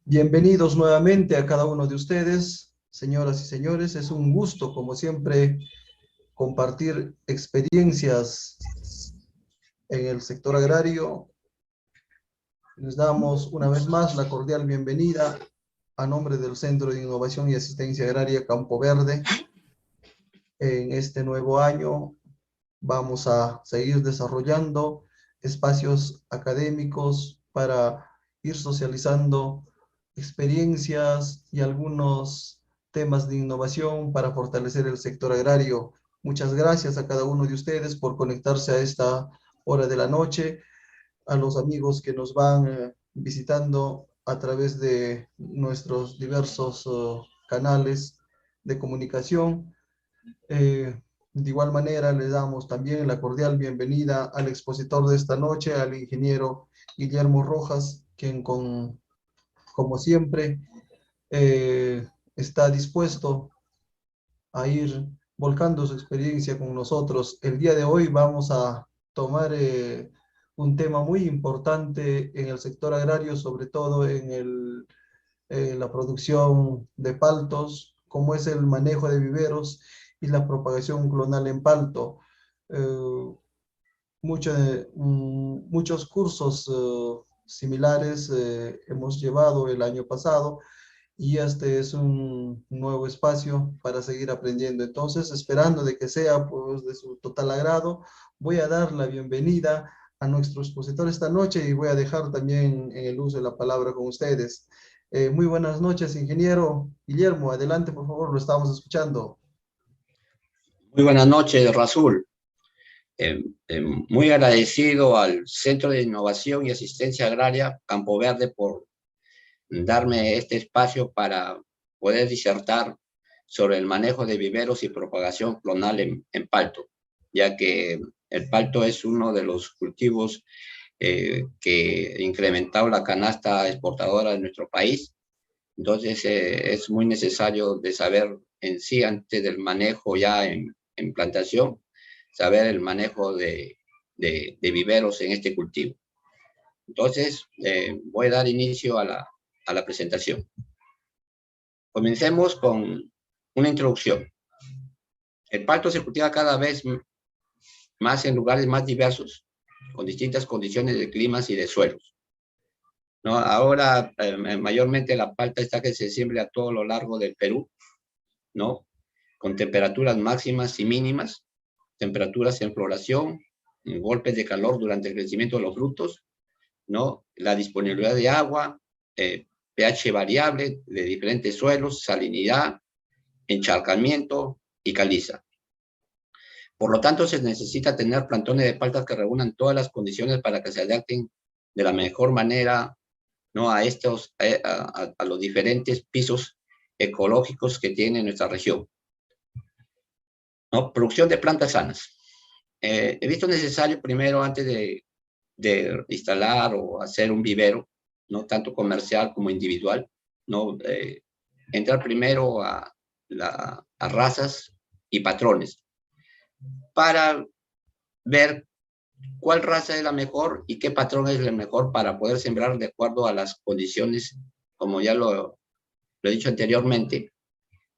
Bienvenidos nuevamente a cada uno de ustedes, señoras y señores. Es un gusto, como siempre, compartir experiencias en el sector agrario. Les damos una vez más la cordial bienvenida a nombre del Centro de Innovación y Asistencia Agraria Campo Verde. En este nuevo año vamos a seguir desarrollando espacios académicos para ir socializando experiencias y algunos temas de innovación para fortalecer el sector agrario. Muchas gracias a cada uno de ustedes por conectarse a esta hora de la noche, a los amigos que nos van visitando a través de nuestros diversos canales de comunicación. De igual manera, le damos también la cordial bienvenida al expositor de esta noche, al ingeniero Guillermo Rojas, quien como siempre está dispuesto a ir volcando su experiencia con nosotros. El día de hoy vamos a tomar un tema muy importante en el sector agrario, sobre todo la producción de paltos, como es el manejo de viveros y la propagación clonal en palto. Eh, muchos cursos similares hemos llevado el año pasado y este es un nuevo espacio para seguir aprendiendo. Entonces, esperando de que sea pues, de su total agrado, voy a dar la bienvenida a nuestro expositor esta noche y voy a dejar también en el uso de la palabra con ustedes. Muy buenas noches, ingeniero Guillermo. Adelante, por favor, lo estamos escuchando. Muy buenas noches, Rasul. Muy agradecido al Centro de Innovación y Asistencia Agraria Campo Verde por darme este espacio para poder disertar sobre el manejo de viveros y propagación clonal en palto, ya que el palto es uno de los cultivos que ha incrementado la canasta exportadora de nuestro país. Entonces, es muy necesario de saber en sí, antes del manejo ya en plantación, saber el manejo de viveros en este cultivo. Entonces, voy a dar inicio a la presentación. Comencemos con una introducción. El palto se cultiva cada vez más en lugares más diversos, con distintas condiciones de climas y de suelos, ¿no? Ahora, mayormente la palta está que se siembra a todo lo largo del Perú, ¿no? Con temperaturas máximas y mínimas, temperaturas en floración, golpes de calor durante el crecimiento de los frutos, ¿no? La disponibilidad de agua, pH variable de diferentes suelos, salinidad, encharcamiento y caliza. Por lo tanto, se necesita tener plantones de paltas que reúnan todas las condiciones para que se adapten de la mejor manera, ¿no? A los diferentes pisos ecológicos que tiene nuestra región, ¿no? Producción de plantas sanas. He visto necesario primero, antes de instalar o hacer un vivero, no tanto comercial como individual, ¿no? Entrar primero a razas y patrones para ver cuál raza es la mejor y qué patrón es el mejor para poder sembrar de acuerdo a las condiciones, como ya lo he dicho anteriormente,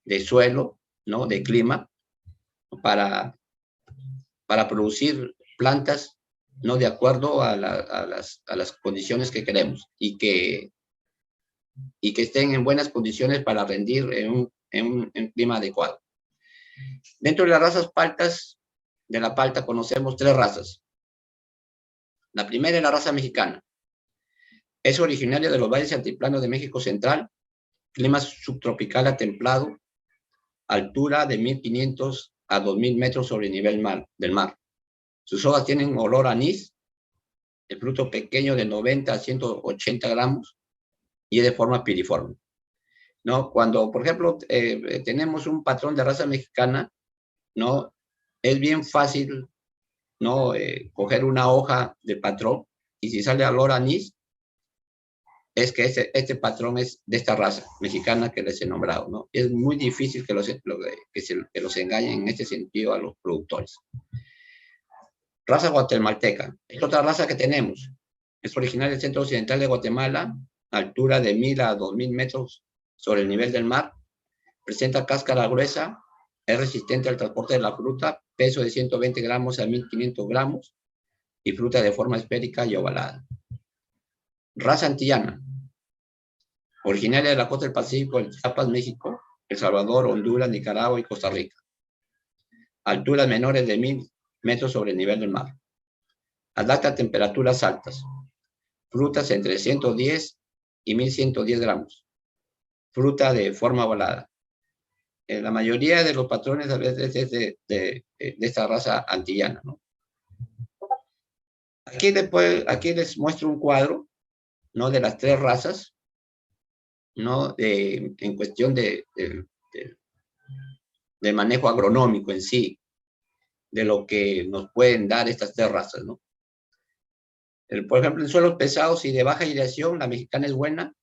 de suelo, ¿no? De clima, para, para producir plantas, ¿no? De acuerdo a las condiciones que queremos y que estén en buenas condiciones para rendir en un clima adecuado. Dentro de las razas paltas, de la palta conocemos tres razas. La primera es la raza mexicana. Es originaria de los valles altiplanos de México Central, clima subtropical a templado, altura de 1.500 a 2.000 metros sobre el nivel del mar. Sus hojas tienen olor a anís, el fruto pequeño de 90 a 180 gramos y es de forma piriforme, ¿no? Cuando, por ejemplo, tenemos un patrón de raza mexicana, ¿no? Es bien fácil, ¿no? Coger una hoja de patrón y si sale olor a anís, es que este patrón es de esta raza mexicana que les he nombrado, ¿no? Es muy difícil que los engañen en este sentido a los productores. Raza guatemalteca, es otra raza que tenemos. Es originaria del centro occidental de Guatemala, altura de 1000 a 2000 metros sobre el nivel del mar, presenta cáscara gruesa, es resistente al transporte de la fruta, peso de 120 gramos a 1500 gramos y fruta de forma esférica y ovalada. Raza antillana, originaria de la costa del Pacífico, en Chiapas, México, El Salvador, Honduras, Nicaragua y Costa Rica. Alturas menores de 1000 metros sobre el nivel del mar. Adapta a temperaturas altas. Frutas entre 110 y 1110 gramos. Fruta de forma ovalada. La mayoría de los patrones a veces es de esta raza antillana, ¿no? Aquí les muestro un cuadro, ¿no? De las 3 razas, ¿no? En cuestión de manejo agronómico en sí, de lo que nos pueden dar estas 3 razas, ¿no? Por ejemplo, en suelos pesados y de baja aireación, la mexicana es buena,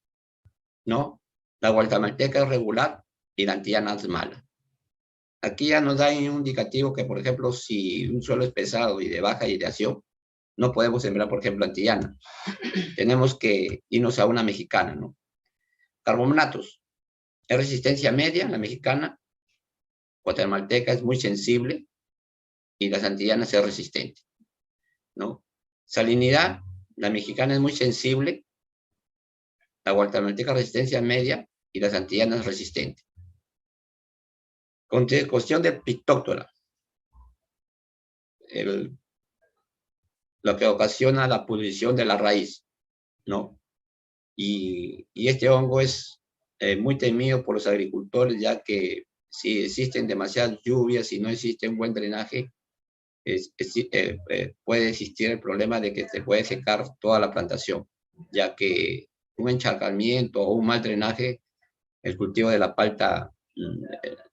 ¿no? La guatemalteca es regular y la antillana es mala. Aquí ya nos da un indicativo que, por ejemplo, si un suelo es pesado y de baja aireación, no podemos sembrar, por ejemplo, antillana. Tenemos que irnos a una mexicana, ¿no? Carbonatos. Es resistencia media, la mexicana. Guatemalteca es muy sensible y las antillanas es resistente, ¿no? Salinidad, la mexicana es muy sensible, la guatemalteca resistencia media y las antillanas resistente. Cuestión de Phytophthora, lo que ocasiona la pudrición de la raíz, ¿no? Y este hongo es muy temido por los agricultores, ya que si existen demasiadas lluvias y no existe un buen drenaje, puede existir el problema de que se puede secar toda la plantación, ya que un encharcamiento o un mal drenaje, el cultivo de la palta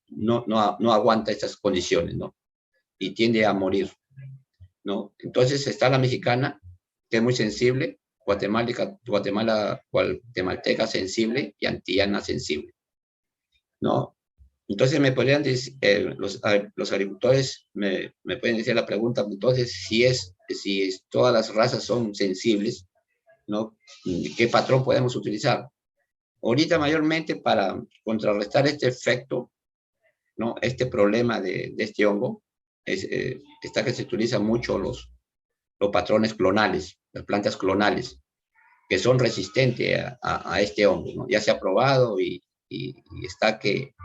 no aguanta estas condiciones, ¿no? Y tiende a morir, ¿no? Entonces está la mexicana, que es muy sensible, guatemalteca sensible y antillana sensible, ¿no? Entonces me podrían decir, los agricultores me pueden decir la pregunta, entonces, si todas las razas son sensibles, ¿no? ¿Qué patrón podemos utilizar? Ahorita mayormente para contrarrestar este efecto, ¿no? Este problema de este hongo, está que se utilizan mucho los patrones clonales, las plantas clonales, que son resistentes a este hongo, ¿no? Ya se ha probado y está que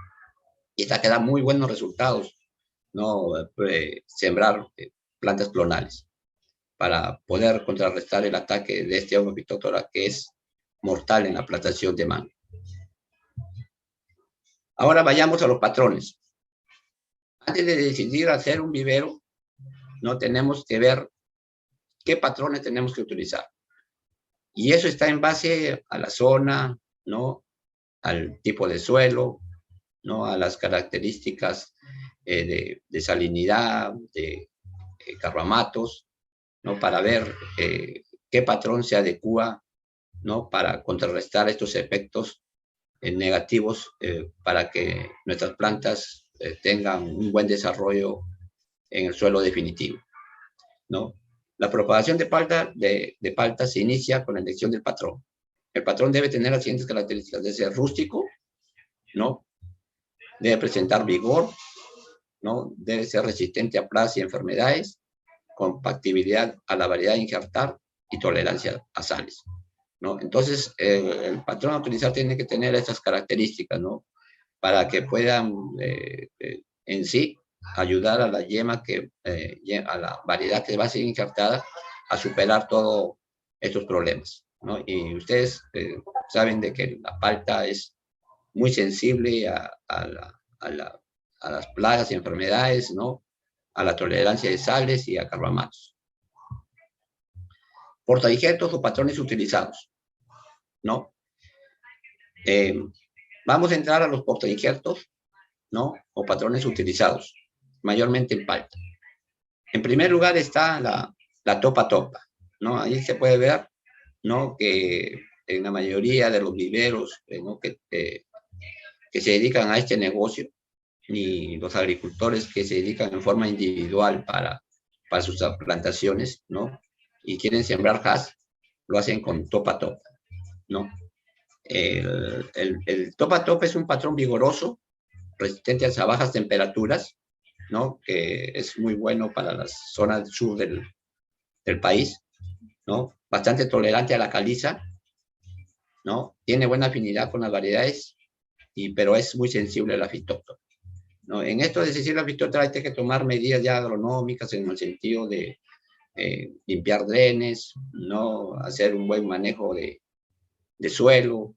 da muy buenos resultados, ¿no? Sembrar plantas clonales para poder contrarrestar el ataque de este hongo Phytophthora, que es mortal en la plantación de mango. Ahora vayamos a los patrones. Antes de decidir hacer un vivero, no tenemos que ver qué patrones tenemos que utilizar. Y eso está en base a la zona, ¿no? Al tipo de suelo, ¿no? A las características de salinidad, de carbomatos, ¿no? Para ver qué patrón se adecua, ¿no? Para contrarrestar estos efectos negativos, para que nuestras plantas tengan un buen desarrollo en el suelo definitivo, ¿no? La propagación de palta se inicia con la elección del patrón. El patrón debe tener las siguientes características: debe ser rústico, ¿no? Debe presentar vigor, ¿no? Debe ser resistente a plagas y enfermedades, compatibilidad a la variedad injertar y tolerancia a sales, ¿no? Entonces, el patrón a utilizar tiene que tener estas características, ¿no? Para que puedan en sí ayudar a la yema, a la variedad que va a ser injertada, a superar todos estos problemas, ¿no? Y ustedes saben de que la palta es muy sensible a las plagas y enfermedades, ¿no? A la tolerancia de sales y a carbomatos. Portainjertos o patrones utilizados, ¿no? Vamos a entrar a los portainjertos, ¿no? O patrones utilizados, mayormente en palta. En primer lugar está la topa, ¿no? Ahí se puede ver, ¿no? Que en la mayoría de los viveros, ¿no? que se dedican a este negocio, ni los agricultores que se dedican en forma individual para sus plantaciones, ¿no? Y quieren sembrar haz, lo hacen con topa, ¿no? El top a top es un patrón vigoroso, resistente a bajas temperaturas, ¿no? Que es muy bueno para las zonas del sur del país, ¿no? Bastante tolerante a la caliza, ¿no? Tiene buena afinidad con las variedades, pero es muy sensible a la fitóctora, ¿no? En esto de sensible a la fitóctora hay que tomar medidas ya agronómicas en el sentido de limpiar drenes, ¿no? Hacer un buen manejo de suelo,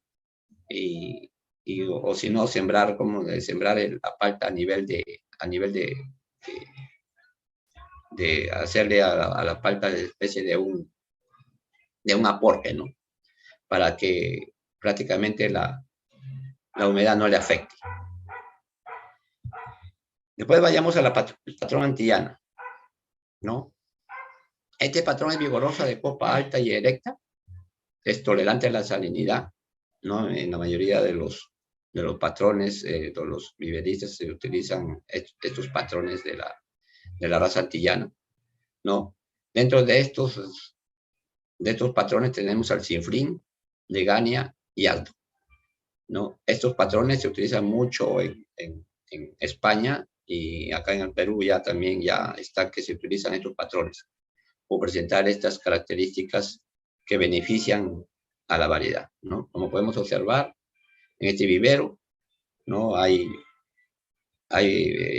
o si no, sembrar, sembrar la palta a nivel de hacerle a la palta de especie de un aporte, ¿no? Para que prácticamente la humedad no le afecte. Después vayamos a la patrón antillana, ¿no? Este patrón es vigoroso, de copa alta y erecta, es tolerante a la salinidad, ¿no? En la mayoría de los patrones, de los viveristas se utilizan estos patrones de la raza antillana, ¿no? Dentro de estos patrones tenemos al Sinfrín, Legania y Alto, ¿no? Estos patrones se utilizan mucho en España, y acá en el Perú también está que se utilizan estos patrones por presentar estas características que benefician a la variedad, ¿no? Como podemos observar, en este vivero, ¿no? Hay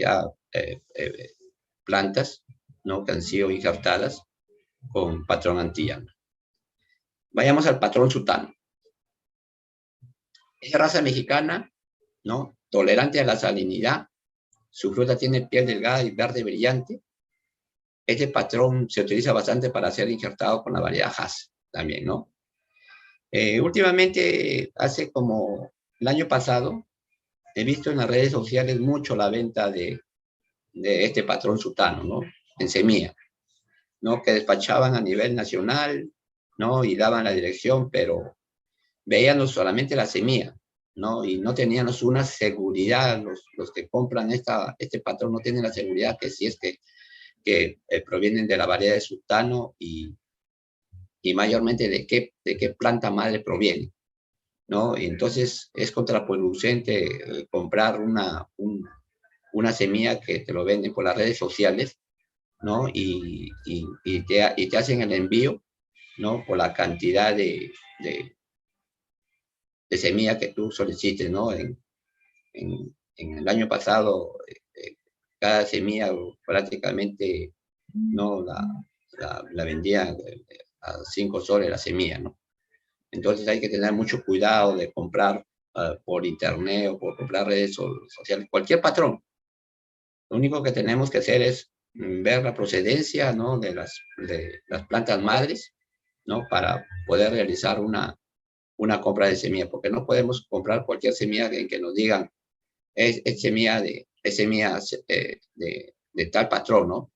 ya plantas, ¿no? Que han sido injertadas con patrón antillano. Vayamos al patrón sultano. Es raza mexicana, ¿no? Tolerante a la salinidad. Su fruta tiene piel delgada y verde brillante. Este patrón se utiliza bastante para ser injertado con la variedad Hass también, ¿no? Últimamente, hace como el año pasado, he visto en las redes sociales mucho la venta de este patrón sultano, ¿no? En semilla, ¿no? Que despachaban a nivel nacional, ¿no? Y daban la dirección, pero veíamos solamente la semilla, ¿no? Y no teníamos una seguridad, los que compran este patrón no tienen la seguridad que si es que provienen de la variedad de sultano y mayormente de qué planta madre proviene, ¿no? Y entonces es contraproducente comprar una semilla que te lo venden por las redes sociales, ¿no? Y te hacen el envío, ¿no? Por la cantidad de semilla que tú solicites, ¿no? En el año pasado, cada semilla prácticamente, ¿no? La vendían a 5 soles la semilla, ¿no? Entonces hay que tener mucho cuidado de comprar por internet o por comprar redes sociales, cualquier patrón. Lo único que tenemos que hacer es ver la procedencia, ¿no? de las plantas madres, ¿no? Para poder realizar una compra de semilla, porque no podemos comprar cualquier semilla en que nos digan es semilla de tal patrón, ¿no?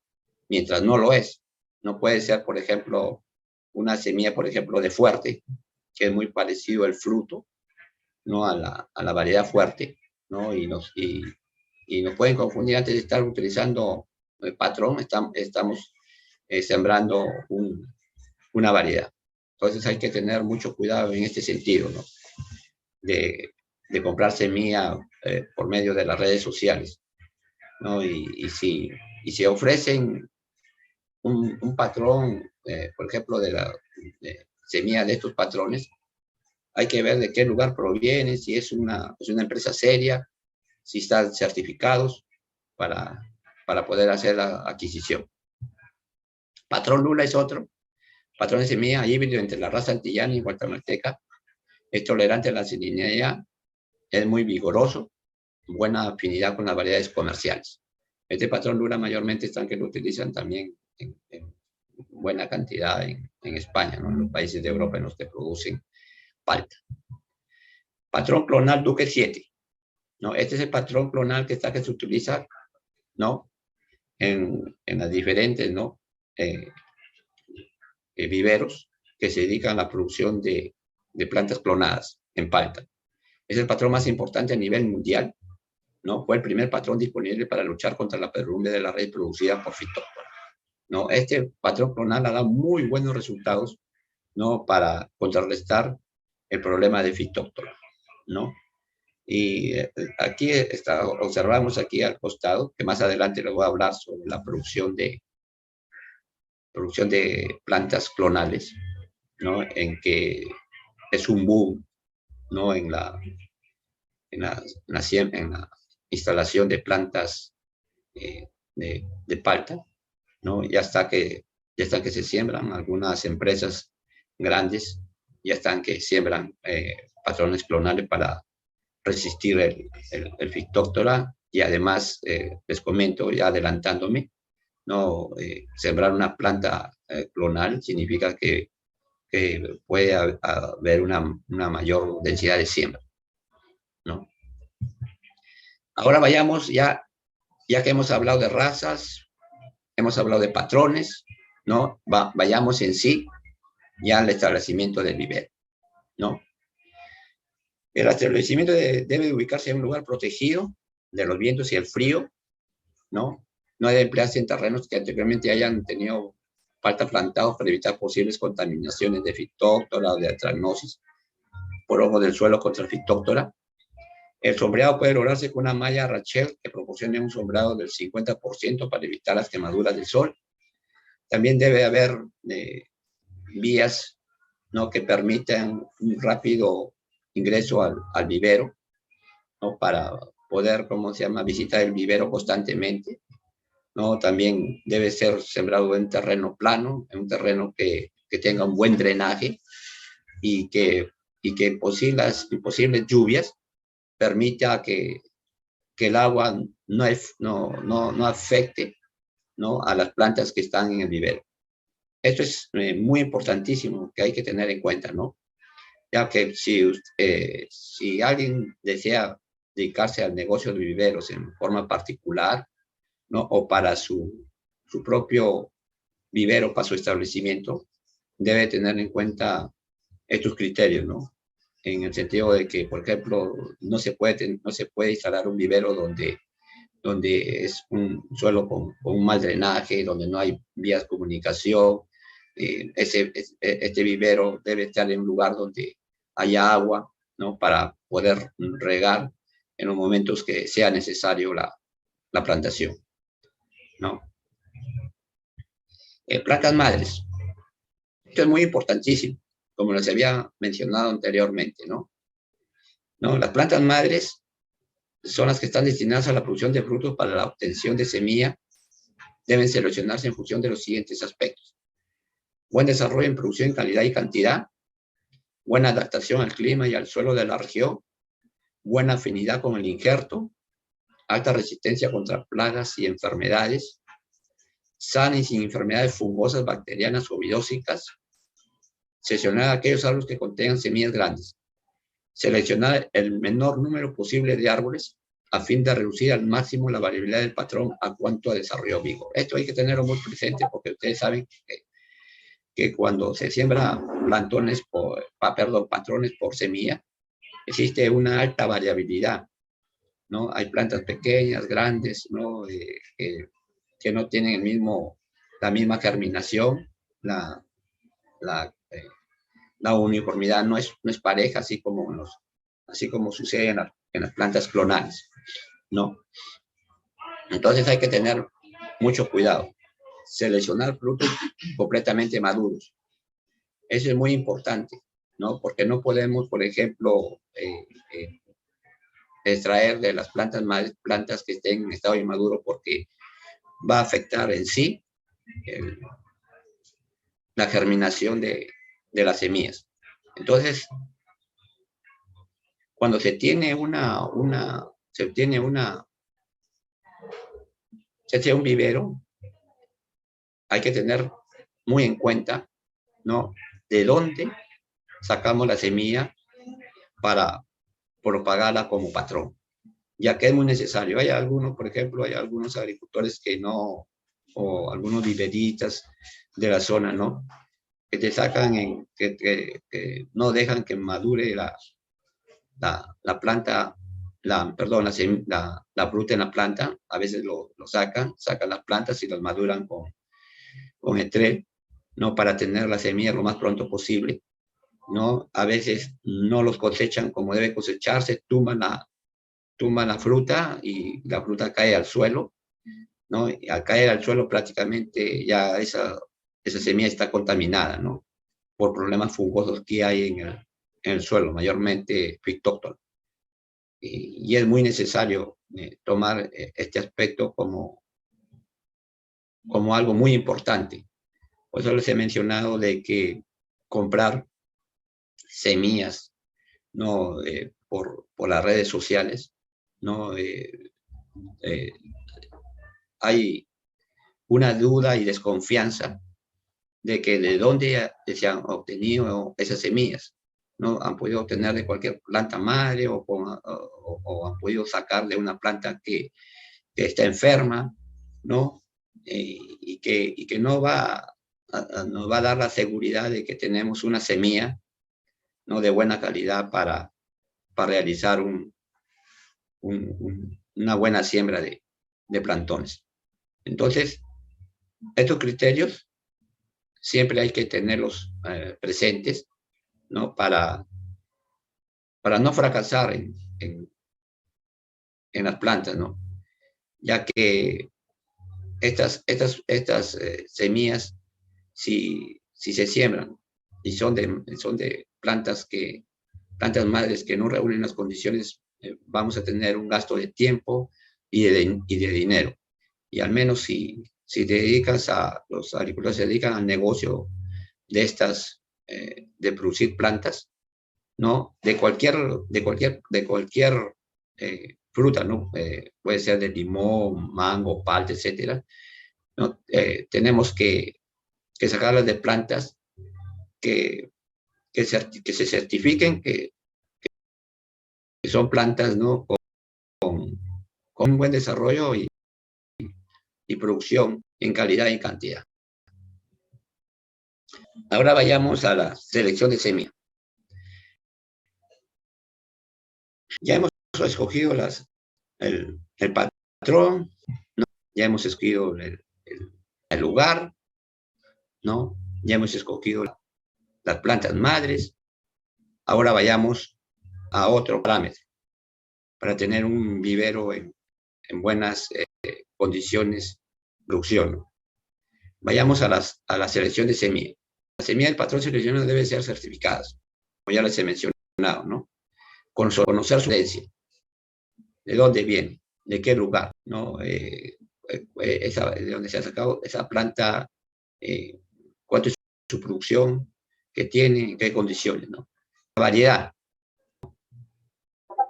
Mientras no lo es. No puede ser, por ejemplo, una semilla, por ejemplo, de fuerte, que es muy parecido el fruto, ¿no? A la variedad fuerte, ¿no? Y nos pueden confundir antes de estar utilizando el patrón, estamos sembrando una variedad. Entonces hay que tener mucho cuidado en este sentido, ¿no? De comprar semilla por medio de las redes sociales, ¿no? Y si ofrecen un patrón, por ejemplo, de semilla de estos patrones, hay que ver de qué lugar proviene, si es una empresa seria, si están certificados para poder hacer la adquisición. Patrón Lula es otro, patrón de semilla híbrido entre la raza antillana y guatemalteca, es tolerante a la salinidad, es muy vigoroso, buena afinidad con las variedades comerciales. Este patrón Lula mayormente están que lo utilizan también en buena cantidad en España, ¿no? En los países de Europa en los que producen palta. Patrón clonal Duque 7, ¿no? Este es el patrón clonal que se utiliza, ¿no? En las diferentes, ¿no? Viveros que se dedican a la producción de plantas clonadas en palta. Es el patrón más importante a nivel mundial, ¿no? Fue el primer patrón disponible para luchar contra la podredumbre de la red producida por fitóctora, ¿no? Este patrón clonal ha dado muy buenos resultados, ¿no? Para contrarrestar el problema de fitóctora, ¿no? Y aquí observamos aquí al costado, que más adelante les voy a hablar sobre la producción de plantas clonales, ¿no? En que es un boom, ¿no? En la instalación de plantas de palta, ¿no? Ya está que se siembran, algunas empresas grandes ya están que siembran patrones clonales para resistir el fitóctora, y además les comento, ya adelantándome, no sembrar una planta clonal significa que puede haber una mayor densidad de siembra, ¿no? Ahora vayamos, ya que hemos hablado de razas, hemos hablado de patrones, ¿no? Vayamos en sí ya al establecimiento del vivero, ¿no? El establecimiento debe ubicarse en un lugar protegido de los vientos y el frío, ¿no? No debe emplearse en terrenos que anteriormente hayan tenido falta plantados para evitar posibles contaminaciones de fitóctora o de atragnosis por ojo del suelo contra el fitóctora. El sombreado puede lograrse con una malla Rachel que proporcione un sombreado del 50% para evitar las quemaduras del sol. También debe haber vías, ¿no?, que permitan un rápido ingreso al vivero, ¿no?, para poder, visitar el vivero constantemente, ¿no? También debe ser sembrado en terreno plano, en un terreno que tenga un buen drenaje y que posibles lluvias permita que el agua no afecte, ¿no?, a las plantas que están en el vivero. Esto es muy importantísimo, que hay que tener en cuenta, ¿no? Ya que si alguien desea dedicarse al negocio de viveros en forma particular, ¿no?, o para su propio vivero, para su establecimiento, debe tener en cuenta estos criterios, ¿no? En el sentido de que, por ejemplo, no se puede instalar un vivero donde es un suelo con un mal drenaje, donde no hay vías de comunicación. Este vivero debe estar en un lugar donde haya agua, ¿no?, para poder regar en los momentos que sea necesario la plantación, ¿no? Plantas madres. Esto es muy importantísimo, como les había mencionado anteriormente, ¿no? Las plantas madres son las que están destinadas a la producción de frutos para la obtención de semilla. Deben seleccionarse en función de los siguientes aspectos: buen desarrollo en producción, calidad y cantidad, buena adaptación al clima y al suelo de la región, buena afinidad con el injerto, alta resistencia contra plagas y enfermedades, sana y sin enfermedades fungosas, bacterianas o vidóficas. Seleccionar aquellos árboles que contengan semillas grandes. Seleccionar el menor número posible de árboles a fin de reducir al máximo la variabilidad del patrón a cuanto a desarrollo vivo. Esto hay que tenerlo muy presente, porque ustedes saben que cuando se siembra patrones por semilla, existe una alta variabilidad, ¿no? Hay plantas pequeñas, grandes, ¿no?, que no tienen la misma germinación, la uniformidad no es pareja, así como sucede en las plantas clonales, ¿no? Entonces hay que tener mucho cuidado. Seleccionar frutos completamente maduros. Eso es muy importante, ¿no? Porque no podemos, por ejemplo, extraer de las plantas que estén en estado inmaduro, porque va a afectar en sí la germinación de las semillas. Entonces, cuando se tiene un vivero, hay que tener muy en cuenta, ¿no?, de dónde sacamos la semilla para propagarla como patrón, ya que es muy necesario. Hay algunos agricultores que no, o algunos viveritas de la zona, ¿no?, que te sacan, que no dejan que madure la planta, la fruta en la planta. A veces lo sacan las plantas y las maduran con estrés, ¿no?, para tener la semilla lo más pronto posible, ¿no? A veces no los cosechan como debe cosecharse, tumban la fruta y la fruta cae al suelo, ¿no? Y al caer al suelo prácticamente ya esa semilla está contaminada, ¿no? Por problemas fungosos que hay en el suelo, mayormente fitóctona. Y es muy necesario tomar este aspecto como algo muy importante. Por eso les he mencionado de que comprar semillas, ¿no? Por las redes sociales, ¿no? Eh, hay una duda y desconfianza de que de dónde se han obtenido esas semillas, ¿no? Han podido obtener de cualquier planta madre o han podido sacar de una planta que está enferma, ¿no? Y que nos va a dar la seguridad de que tenemos una semilla, ¿no? De buena calidad para realizar una buena siembra de plantones. Entonces, estos criterios siempre hay que tenerlos presentes, ¿no? Para no fracasar en las plantas, ¿no? Ya que estas semillas, si se siembran y son de plantas madres que no reúnen las condiciones, vamos a tener un gasto de tiempo y de dinero. Y al menos si los agricultores se dedican al negocio de producir plantas, ¿no? De cualquier fruta, ¿no? Puede ser de limón, mango, palta, etcétera, ¿no? Tenemos que sacarlas de plantas que se certifiquen que son plantas, ¿no? Con un buen desarrollo y producción en calidad y cantidad. Ahora vayamos a la selección de semilla. Ya hemos escogido el patrón, ¿no? Ya hemos escogido el lugar, ¿no? Ya hemos escogido las plantas madres. Ahora vayamos a otro parámetro para tener un vivero en buenas condiciones de producción, ¿no? Vayamos a la selección de semilla. La semilla del patrón seleccionado debe ser certificada, como ya les he mencionado, ¿no? Conocer su herencia, de dónde viene, de qué lugar, ¿no? De dónde se ha sacado esa planta, cuánto es su producción, qué tiene, en qué condiciones, ¿no? La variedad.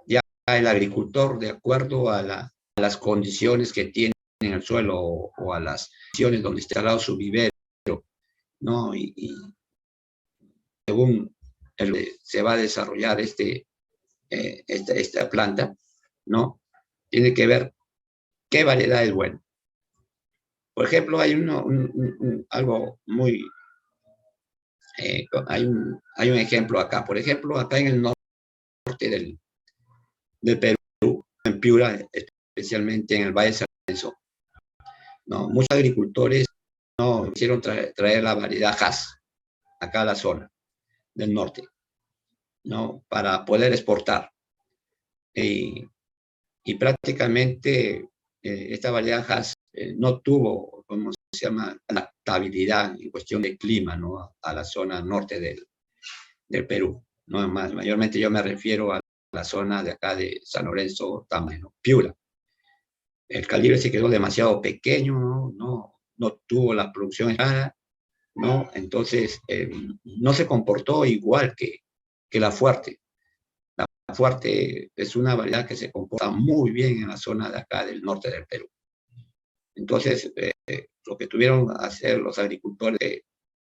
Ya el agricultor, de acuerdo a las condiciones que tiene en el suelo o a las condiciones donde está instalado su vivero, ¿no? Y según se va a desarrollar esta planta, ¿no? Tiene que ver qué variedad es buena. Por ejemplo, hay algo muy... hay un ejemplo acá. Por ejemplo, acá en el norte del Perú, en Piura, especialmente en el Valle de San Lorenzo, ¿no? Muchos agricultores no quisieron traer la variedad Hass acá a la zona del norte, ¿no? Para poder exportar. Y prácticamente esta variedad Hass no tuvo, ¿cómo se llama?, adaptabilidad en cuestión de clima, ¿no? A la zona norte del Perú, ¿no? Mayormente yo me refiero a la zona de acá de San Lorenzo, Tambo, Piura. El calibre se quedó demasiado pequeño, no tuvo la producción esperada, ¿no? Entonces no se comportó igual que la fuerte. La fuerte es una variedad que se comporta muy bien en la zona de acá del norte del Perú. Entonces, lo que tuvieron que hacer los agricultores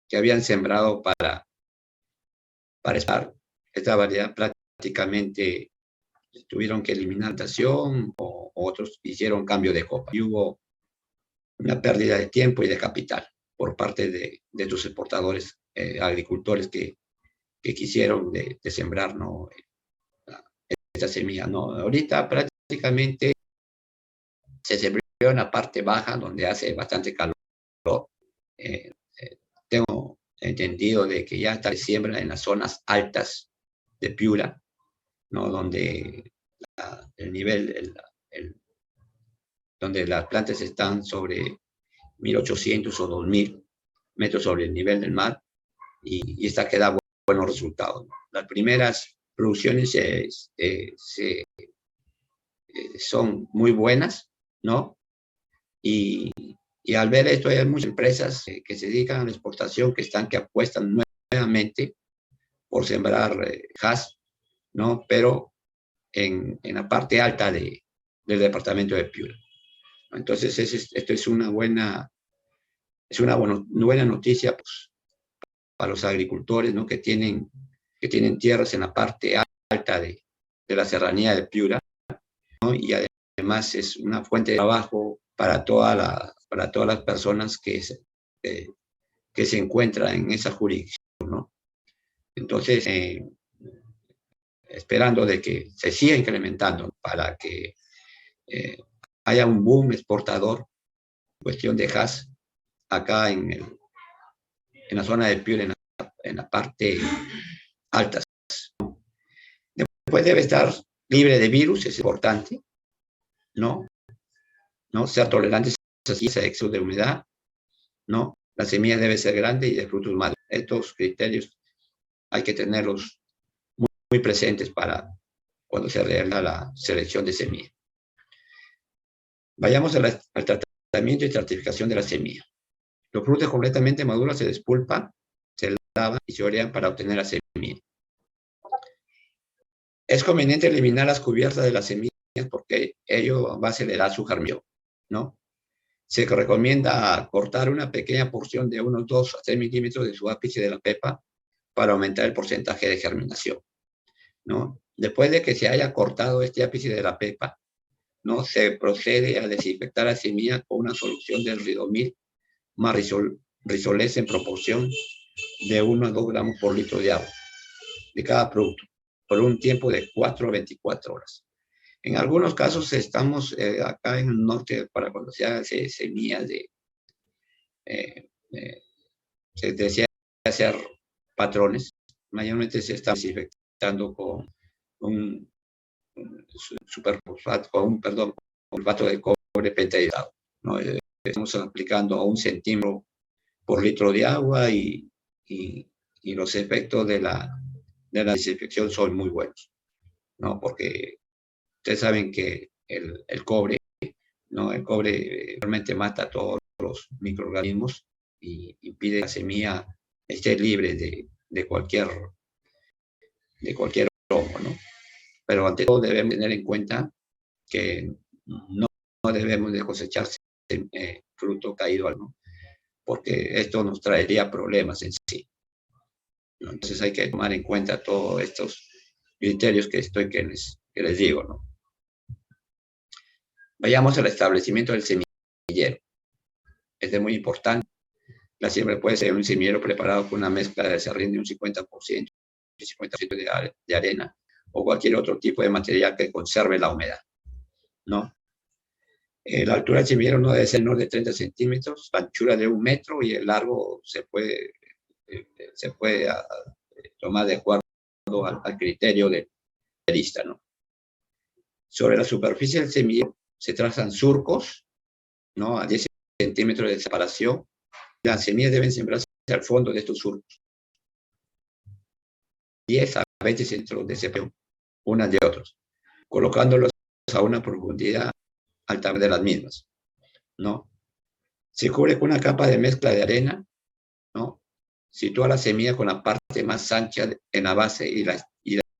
que habían sembrado para esta variedad, prácticamente tuvieron que eliminar plantación o otros hicieron cambio de copa. Y hubo una pérdida de tiempo y de capital por parte de sus exportadores, agricultores que quisieron de sembrar, ¿no?, esta semilla, ¿no? Ahorita prácticamente se sembró en la parte baja donde hace bastante calor. Tengo entendido de que ya está de siembra en las zonas altas de Piura, ¿no? Donde el nivel, donde las plantas están sobre 1.800 o 2.000 metros sobre el nivel del mar, y esta que da buenos resultados. Las primeras producciones son muy buenas, ¿no? Y al ver esto, hay muchas empresas que se dedican a la exportación que apuestan nuevamente por sembrar haz, ¿no? Pero en la parte alta del departamento de Piura. Entonces, esto es una buena noticia, pues, para los agricultores, ¿no? que tienen tierras en la parte alta de la serranía de Piura, ¿no? Y además es una fuente de trabajo para todas las personas que se encuentran en esa jurisdicción, ¿no? Entonces, esperando de que se siga incrementando para que haya un boom exportador en cuestión de gas acá en la zona de Piura, en la parte alta. Después debe estar libre de virus, es importante, ¿no? Ser tolerante a ese exceso de humedad, ¿no? La semilla debe ser grande y de frutos maduros. Estos criterios hay que tenerlos muy presentes para cuando se realiza la selección de semilla. Vayamos al tratamiento y certificación de la semilla. Los frutos completamente maduros se despulpan, se lavan y se orean para obtener la semilla. Es conveniente eliminar las cubiertas de las semillas porque ello va a acelerar su germinación, ¿no? Se recomienda cortar una pequeña porción de unos 2 a 3 milímetros de su ápice de la pepa para aumentar el porcentaje de germinación, ¿no? Después de que se haya cortado este ápice de la pepa, ¿no? Se procede a desinfectar la semilla con una solución de ridomil más risolés en proporción de 1 a 2 gramos por litro de agua de cada producto por un tiempo de 4 a 24 horas. En algunos casos estamos acá en el norte para cuando se hagan semillas se desea hacer patrones. Mayormente se está desinfectando con un superfosfato, con sulfato de cobre pentahidratado, ¿no? Estamos aplicando a 1 centímetro por litro de agua y los efectos de la desinfección son muy buenos, ¿no? Porque ustedes saben que el cobre, ¿no? El cobre realmente mata a todos los microorganismos y impide que la semilla esté libre de cualquier hongo, ¿no? Pero ante todo debemos tener en cuenta que no debemos de cosechar fruto caído, ¿no? Porque esto nos traería problemas en sí, ¿no? Entonces hay que tomar en cuenta todos estos criterios que les digo, ¿no? Vayamos al establecimiento del semillero. Es muy importante. La siembra puede ser un semillero preparado con una mezcla de serrín de un 50% y 50% de arena o cualquier otro tipo de material que conserve la humedad, ¿no? La altura del semillero no debe ser menor de 30 centímetros, la anchura de 1 metro y el largo se puede tomar de acuerdo al criterio del especialista, ¿no? Sobre la superficie del semillero se trazan surcos, ¿no? A 10 centímetros de separación. Las semillas deben sembrarse al fondo de estos surcos. 10 a 20 centímetros de separación, unas de otras, colocándolos a una profundidad al tamaño de las mismas, ¿no? Se cubre con una capa de mezcla de arena, ¿no? Sitúa la semilla con la parte más ancha en la base y la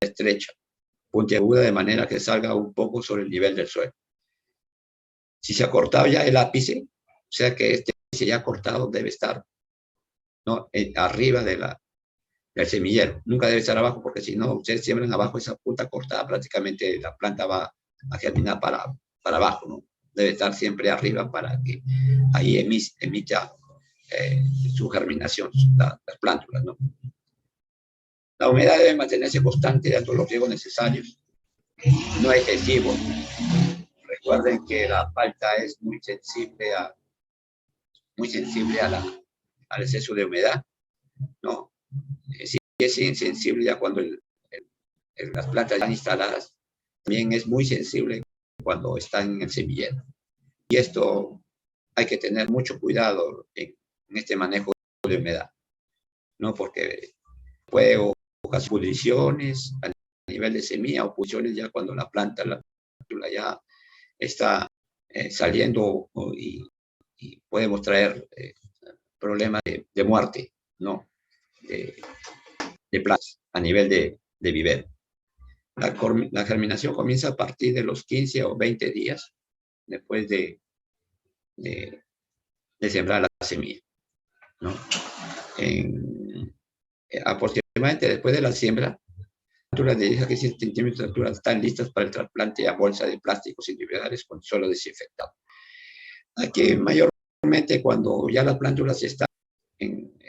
estrecha, puntiaguda, de manera que salga un poco sobre el nivel del suelo. Si se ha cortado ya el ápice, o sea que este ápice ya cortado debe estar, ¿no? Arriba del semillero. Nunca debe estar abajo, porque si no, ustedes siembran abajo esa punta cortada, prácticamente la planta va a germinar para abajo, ¿no? Debe estar siempre arriba para que ahí emita su germinación, las plántulas, ¿no? La humedad debe mantenerse constante, dando los riegos necesarios, no excesivo. Recuerden que la palta es muy sensible al exceso de humedad, ¿no? Sí es insensible ya cuando las plantas están instaladas, también es muy sensible cuando están en el semillero. Y esto hay que tener mucho cuidado en este manejo de humedad, ¿no? Porque puede ocasionar pudriciones a nivel de semilla o pudriciones ya cuando la planta ya está saliendo y podemos traer problemas de muerte, ¿no? De plantas a nivel de vivero. La germinación comienza a partir de los 15 o 20 días después de sembrar la semilla, ¿no? Aproximadamente después de la siembra, alturas de 10 a 15 centímetros de altura están listas para el trasplante a bolsa de plásticos individuales con suelo desinfectado. Aquí mayormente cuando ya las plántulas están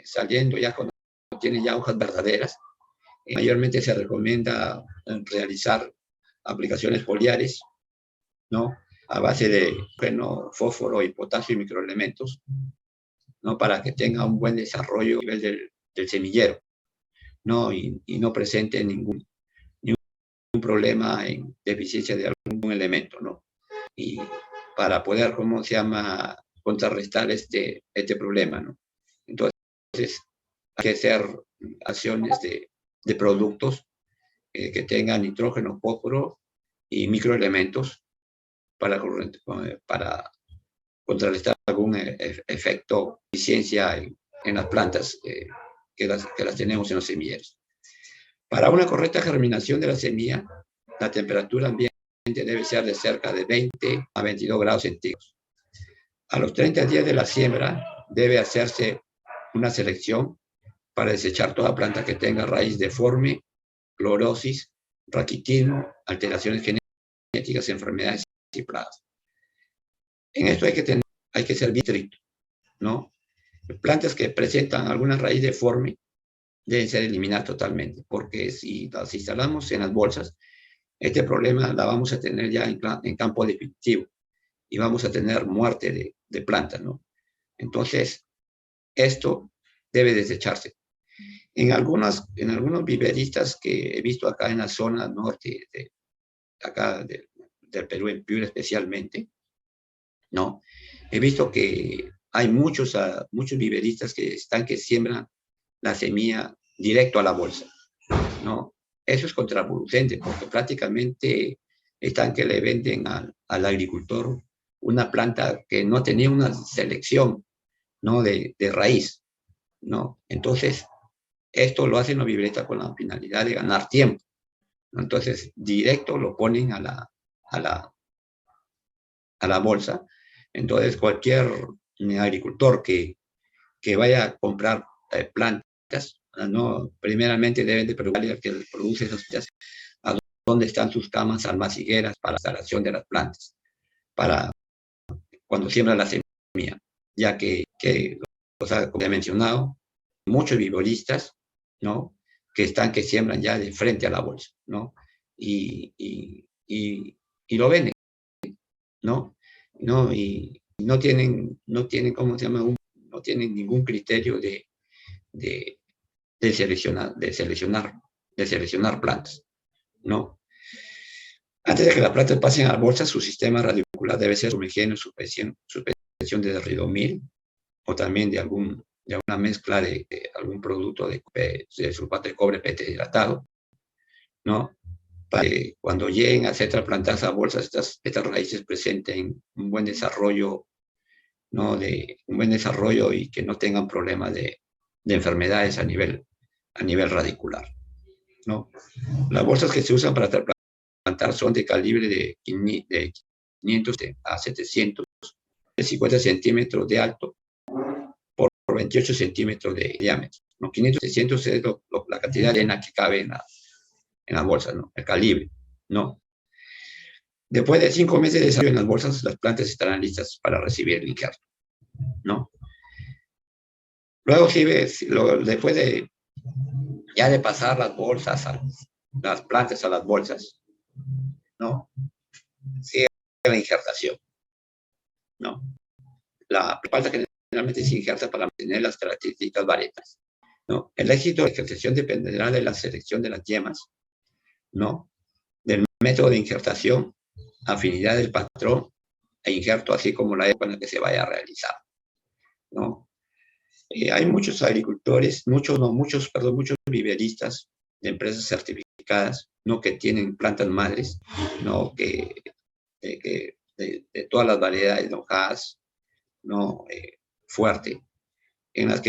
saliendo, ya cuando tienen ya hojas verdaderas, mayormente se recomienda realizar aplicaciones foliares, ¿no? A base de hidrógeno, fósforo y potasio y microelementos, ¿no? Para que tenga un buen desarrollo a nivel del semillero, ¿no? Y no presente ningún problema en deficiencia de algún elemento, ¿no? Y para poder, ¿cómo se llama?, contrarrestar este problema, ¿no? Entonces, hay que hacer acciones de productos que tengan nitrógeno, fósforo y microelementos para contrarrestar algún efecto de eficiencia en las plantas que las tenemos en los semilleros. Para una correcta germinación de la semilla, la temperatura ambiente debe ser de cerca de 20 a 22 grados centígrados. A los 30 días de la siembra debe hacerse una selección para desechar toda planta que tenga raíz deforme, clorosis, raquitismo, alteraciones genéticas, enfermedades y plagas. En esto hay que ser bien estricto, ¿no? Plantas que presentan alguna raíz deforme deben ser eliminadas totalmente, porque si las instalamos en las bolsas, este problema la vamos a tener ya en campo definitivo y vamos a tener muerte de plantas, ¿no? Entonces, esto debe desecharse. En algunos viveristas que he visto acá en la zona norte, del Perú, en Piura especialmente, ¿no? He visto que hay muchos viveristas que siembran la semilla directo a la bolsa, ¿no? Eso es contraproducente porque prácticamente están que le venden al agricultor una planta que no tenía una selección, ¿no?, de raíz, ¿no? Entonces, esto lo hacen los viveristas con la finalidad de ganar tiempo, ¿no? Entonces, directo lo ponen a la bolsa. Entonces, cualquier agricultor que vaya a comprar plantas, ¿no?, primeramente deben de preguntarle al que produce esas plantas a dónde están sus camas almacigueras para la instalación de las plantas, para cuando siembra la semilla, ya que o sea, como he mencionado, muchos vivoristas, ¿no?, que siembran ya de frente a la bolsa, ¿no? Y lo venden, ¿no? ¿No? Y no tienen, ¿cómo se llama?, no tienen ningún criterio de seleccionar plantas, ¿no? Antes de que las plantas pasen a la bolsa, su sistema radicular debe ser sumergido, suspensión de derridomil o también de alguna mezcla de algún producto de sulfato de cobre hidratado, ¿no? Para que cuando lleguen a ser trasplantadas a bolsas, estas raíces presenten un buen desarrollo, ¿no?, un buen desarrollo y que no tengan problemas de enfermedades a nivel radicular, ¿no? Las bolsas que se usan para trasplantar son de calibre de 500 a 700, de 50 centímetros de alto por 28 centímetros de diámetro, ¿no? 500, 600 es la cantidad de arena que cabe en la bolsa, ¿no?, el calibre, ¿no? Después de 5 meses de desarrollo en las bolsas, las plantas estarán listas para recibir el injerto, ¿no? Luego, después de pasar las plantas a las bolsas, ¿no?, sigue la injertación, ¿no? La planta generalmente se injerta para mantener las características varetas. ¿no? El éxito de la injertación dependerá de la selección de las yemas, ¿no? Del método de injertación, afinidad del patrón e injerto, así como la época en la que se vaya a realizar, ¿no? Hay muchos agricultores, muchos viveristas de empresas certificadas, ¿no? Que tienen plantas madres, ¿no? De todas las variedades de hojas, ¿no? Fuerte, en la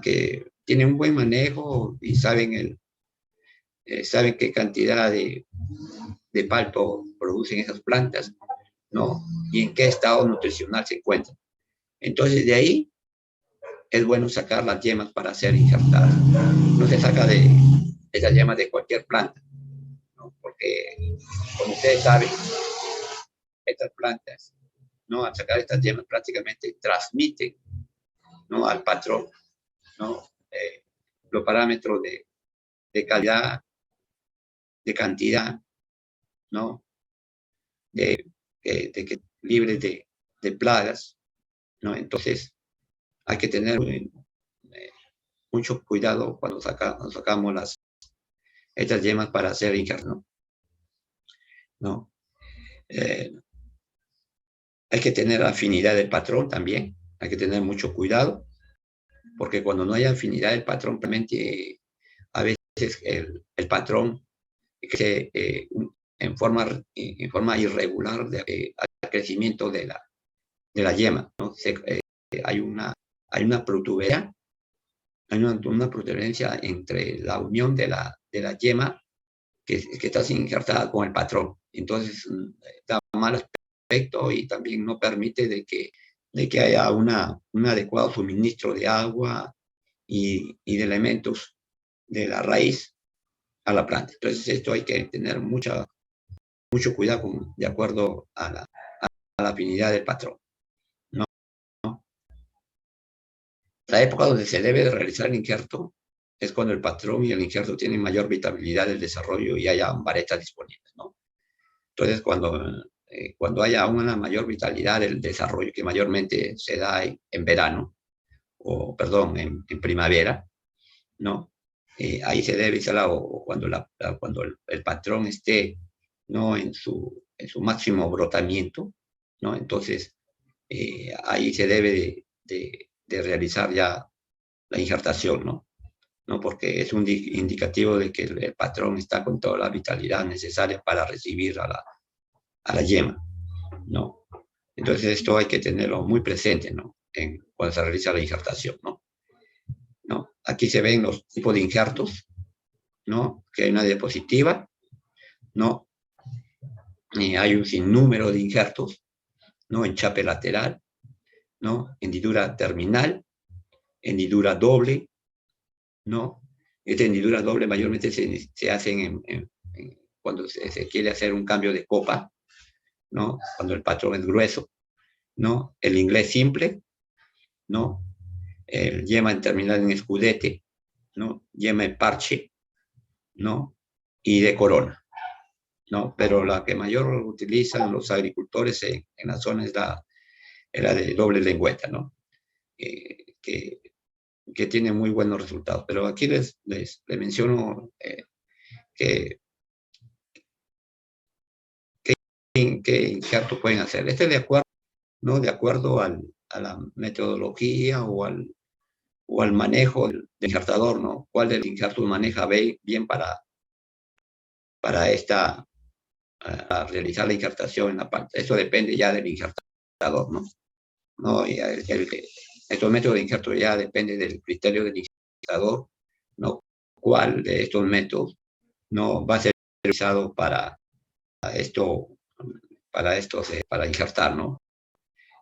que tienen un buen manejo y saben qué cantidad de palto producen esas plantas, ¿no? Y en qué estado nutricional se encuentran. Entonces, de ahí es bueno sacar las yemas para ser injertadas. No se saca de esas yemas de cualquier planta, ¿no? Porque, como ustedes saben, estas plantas, ¿no? Al sacar estas yemas prácticamente transmiten, ¿no? Al patrón, ¿no? Los parámetros de calidad, de cantidad, ¿no? De libres de plagas, ¿no? Entonces, hay que tener mucho cuidado cuando sacamos estas yemas para hacer injertos, ¿no? ¿No? Hay que tener afinidad del patrón también, hay que tener mucho cuidado, porque cuando no hay afinidad del patrón, realmente a veces el patrón crece en forma irregular al crecimiento de la yema, ¿no? Hay una protuberancia, hay una protuberancia entre la unión de la yema que está injertada con el patrón. Entonces, da mal aspecto y también no permite de que haya un adecuado suministro de agua y de elementos de la raíz a la planta. Entonces, esto hay que tener mucho cuidado de acuerdo a la afinidad del patrón, ¿no? La época donde se debe de realizar el injerto es cuando el patrón y el injerto tienen mayor vitalidad del desarrollo y haya varetas disponibles, ¿no? Entonces, cuando haya una mayor vitalidad del desarrollo, que mayormente se da en verano, o perdón, en primavera, ¿no? Ahí se debe instalar, o cuando el patrón esté, ¿no? en su máximo brotamiento, ¿no? Entonces, ahí se debe de realizar ya la injertación, ¿no? ¿No? Porque es un indicativo de que el patrón está con toda la vitalidad necesaria para recibir a la yema, ¿no? Entonces esto hay que tenerlo muy presente, ¿no? Cuando se realiza la injertación, ¿no? ¿No? Aquí se ven los tipos de injertos, ¿no? Que hay una diapositiva, ¿no? Y hay un sinnúmero de injertos, ¿no? Enchape lateral, ¿no? Hendidura terminal, hendidura doble, ¿no? Esta hendidura doble mayormente se hacen cuando se quiere hacer un cambio de copa, ¿no? Cuando el patrón es grueso, ¿no? El inglés simple, ¿no? El yema en terminal en escudete, ¿no? Yema en parche, ¿no? Y de corona, ¿no? Pero la que mayor utilizan los agricultores en la zona es la de doble lengüeta, ¿no? Que tiene muy buenos resultados. Pero aquí les menciono qué injerto pueden hacer. Este de acuerdo, ¿no? De acuerdo a la metodología o al manejo del injertador, ¿no? ¿Cuál del injerto maneja bien para a realizar la injertación en la parte? Eso depende ya del injertador, ¿no? ¿No? Y estos métodos de injerto ya depende del criterio del injertador, ¿no? ¿Cuál de estos métodos no va a ser utilizado para para injertar, ¿no?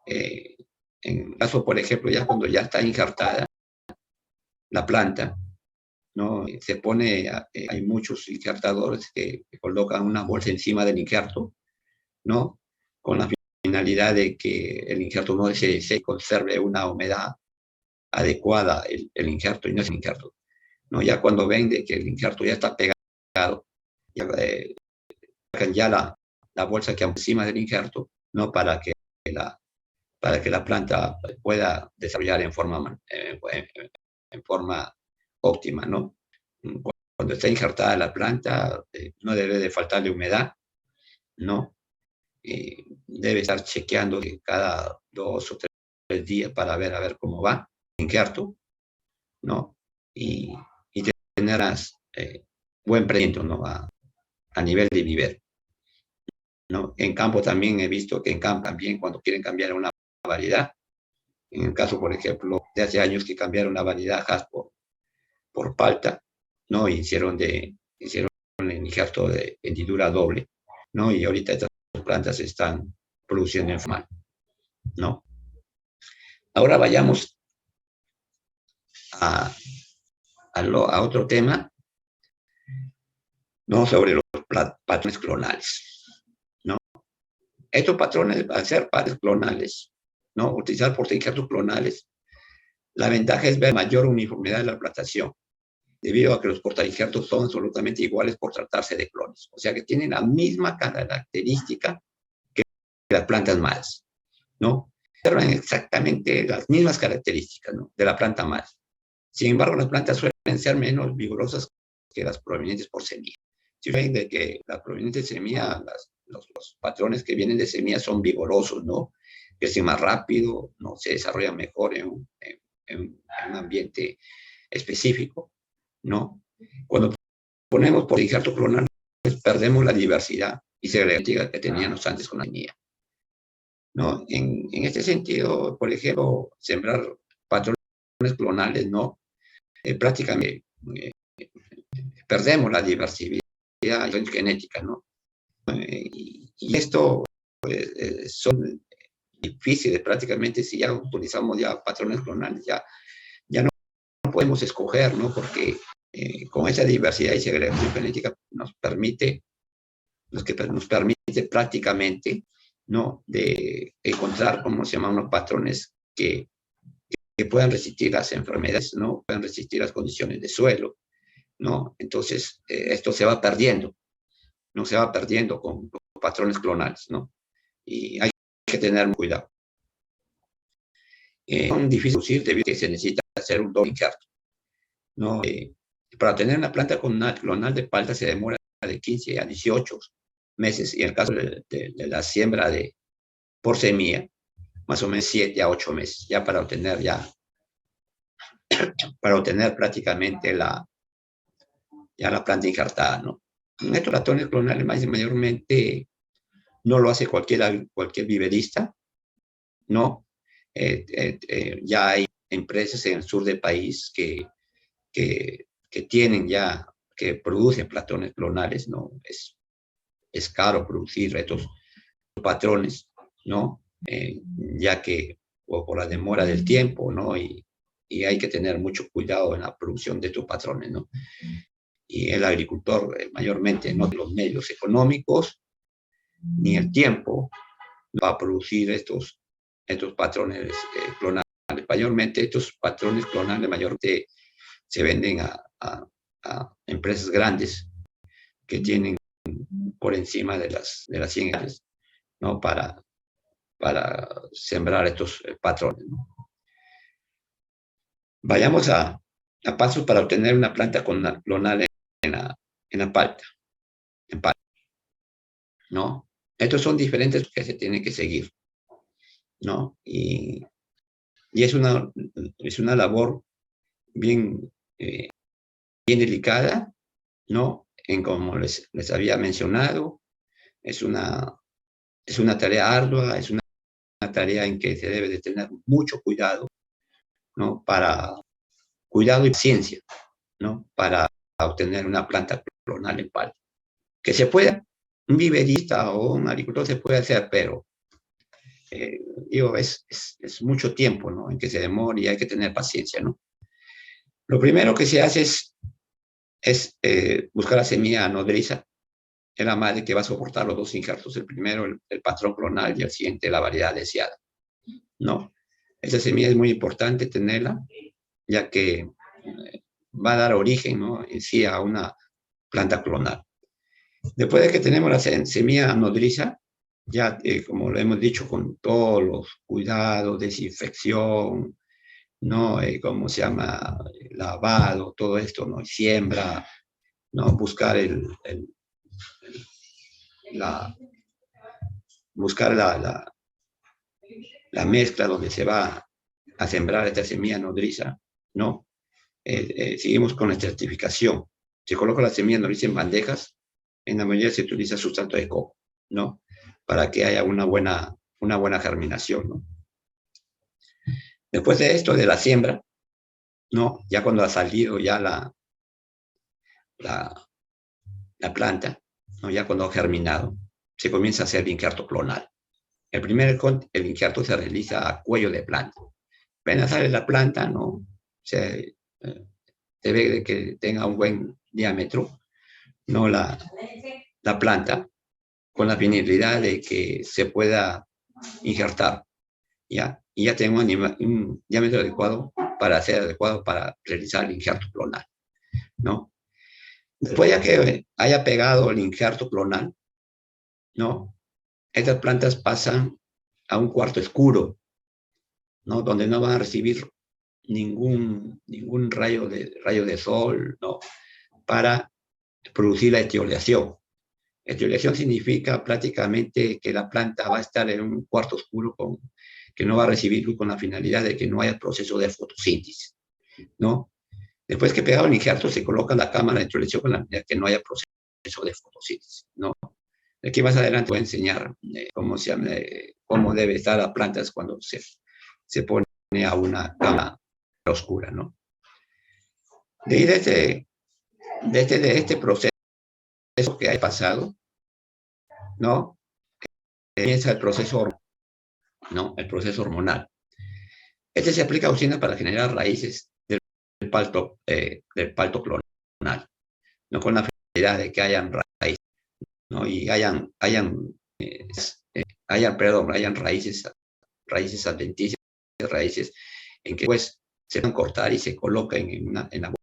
En caso, por ejemplo, ya cuando ya está injertada la planta, ¿no? Se pone, hay muchos injertadores que colocan una bolsa encima del injerto, ¿no? Con la finalidad de que el injerto no se conserve una humedad adecuada, el injerto, y no es el injerto, ¿no? Ya cuando ven de que el injerto ya está pegado, ya sacan ya la bolsa que encima del injerto, ¿no? Para que la planta pueda desarrollar en forma óptima, ¿no? Cuando está injertada la planta, no debe de faltarle humedad, ¿no? Debe estar chequeando cada 2 o 3 días para ver a ver cómo va injerto, ¿no? Y tener buen rendimiento, ¿no? A nivel de vivero, ¿no? En campo también he visto que en campo también cuando quieren cambiar una variedad, en el caso, por ejemplo, de hace años que cambiaron la variedad Hass por palta, ¿no? Hicieron el injerto de hendidura doble, ¿no? Y ahorita estas plantas están produciendo en formal, ¿no? Ahora vayamos a otro tema, ¿no? Sobre los patrones clonales, ¿no? Estos patrones, al ser patrones clonales, ¿no? Utilizar portainjertos clonales, la ventaja es ver mayor uniformidad de la plantación, debido a que los portainjertos son absolutamente iguales por tratarse de clones. O sea que tienen la misma característica que las plantas madres, ¿no? Observan exactamente las mismas características, ¿no? De la planta madre. Sin embargo, las plantas suelen ser menos vigorosas que las provenientes por semilla. Si ven de que las provenientes de semilla, los patrones que vienen de semilla son vigorosos, ¿no? Crecen más rápido, ¿no? Se desarrollan mejor en un ambiente específico, ¿no? Cuando ponemos portainjertos clonales, perdemos la diversidad y selectividad que teníamos antes con la semilla, ¿no? En este sentido, por ejemplo, sembrar patrones clonales, ¿no? Prácticamente perdemos la diversidad genética, ¿no? Y esto son difíciles prácticamente si ya utilizamos ya patrones clonales, ya no podemos escoger, ¿no? Porque con esa diversidad y segregación genética nos permite prácticamente, ¿no? De encontrar, como se llaman, unos patrones que puedan resistir las enfermedades, ¿no? Puedan resistir las condiciones de suelo, ¿no? Entonces, esto se va perdiendo, ¿no? Se va perdiendo con patrones clonales, ¿no? Y hay que tener cuidado. Son difíciles de producir debido a que se necesita hacer un doble injerto, ¿no? Para tener una planta clonal de palta se demora de 15 a 18 meses, y en el caso de la siembra por semilla, más o menos 7 a 8 meses, ya para obtener prácticamente la planta injertada, ¿no? Estos patrones clonales mayormente no lo hace cualquier viverista, ¿no? Ya hay empresas en el sur del país que tienen ya, que producen patrones clonales, ¿no? Es caro producir estos patrones, ¿no? Ya que por la demora del tiempo, ¿no? Y hay que tener mucho cuidado en la producción de estos patrones, ¿no? Y el agricultor mayormente no tiene los medios económicos ni el tiempo para producir estos patrones clonales. Mayormente estos patrones clonales mayormente se venden a empresas grandes que tienen por encima de las 100 hectáreas, ¿no? Para sembrar estos patrones, ¿no? Vayamos a pasos para obtener una planta clonal en la palta, ¿no? Estos son diferentes que se tienen que seguir, ¿no? Y es una labor bien delicada, ¿no? Como les había mencionado, es una tarea ardua, es una tarea en que se debe de tener mucho cuidado, ¿no? Cuidado y paciencia, ¿no? Para obtener una planta clonal en palta. Que se pueda, un viverista o un agricultor se puede hacer, pero es mucho tiempo, ¿no? En que se demora y hay que tener paciencia, ¿no? Lo primero que se hace es buscar la semilla nodriza, es la madre que va a soportar los dos injertos, el primero el patrón clonal y el siguiente la variedad deseada, ¿no? Esa semilla es muy importante tenerla, ya que va a dar origen, ¿no? En sí a una planta clonal. Después de que tenemos la semilla nodriza, ya como lo hemos dicho, con todos los cuidados, desinfección, ¿no? ¿Cómo se llama? lavado, todo esto, ¿no? Y siembra, ¿no? Buscar la, buscar la mezcla donde se va a sembrar esta semilla nodriza, ¿no? Seguimos con la certificación. Se coloca la semilla nodriza en bandejas, en la mayoría se utiliza sustrato de coco, ¿no? Para que haya una buena germinación, ¿no? Después de esto, de la siembra, ¿no? Ya cuando ha salido ya la planta, ¿no? Ya cuando ha germinado, se comienza a hacer el injerto clonal. El injerto se realiza a cuello de planta. Apenas sale la planta, ¿no? Se debe de que tenga un buen diámetro, ¿no? La planta, con la finalidad de que se pueda injertar, ¿ya? Y ya tengo un diámetro adecuado para realizar el injerto clonal, ¿no? Después ya que haya pegado el injerto clonal, ¿no? Estas plantas pasan a un cuarto oscuro, ¿no? Donde no van a recibir ningún rayo de sol, ¿no? Para producir la etiolación. Etiolación significa prácticamente que la planta va a estar en un cuarto oscuro que no va a recibir luz, con la finalidad de que no haya proceso de fotosíntesis, ¿no? Después que pegado el injerto, se coloca la cámara de etiolación con la finalidad de que no haya proceso de fotosíntesis, ¿no? Aquí más adelante voy a enseñar cómo debe estar las plantas cuando se pone a una cámara oscura, ¿no? De este proceso que ha pasado, ¿no? Comienza el proceso, ¿no? El proceso hormonal. Este se aplica a usina para generar raíces del palto clonal, ¿no? Con la finalidad de que hayan raíces, ¿no? Y hayan raíces adventicias, raíces en que pues se van a cortar y se colocan en la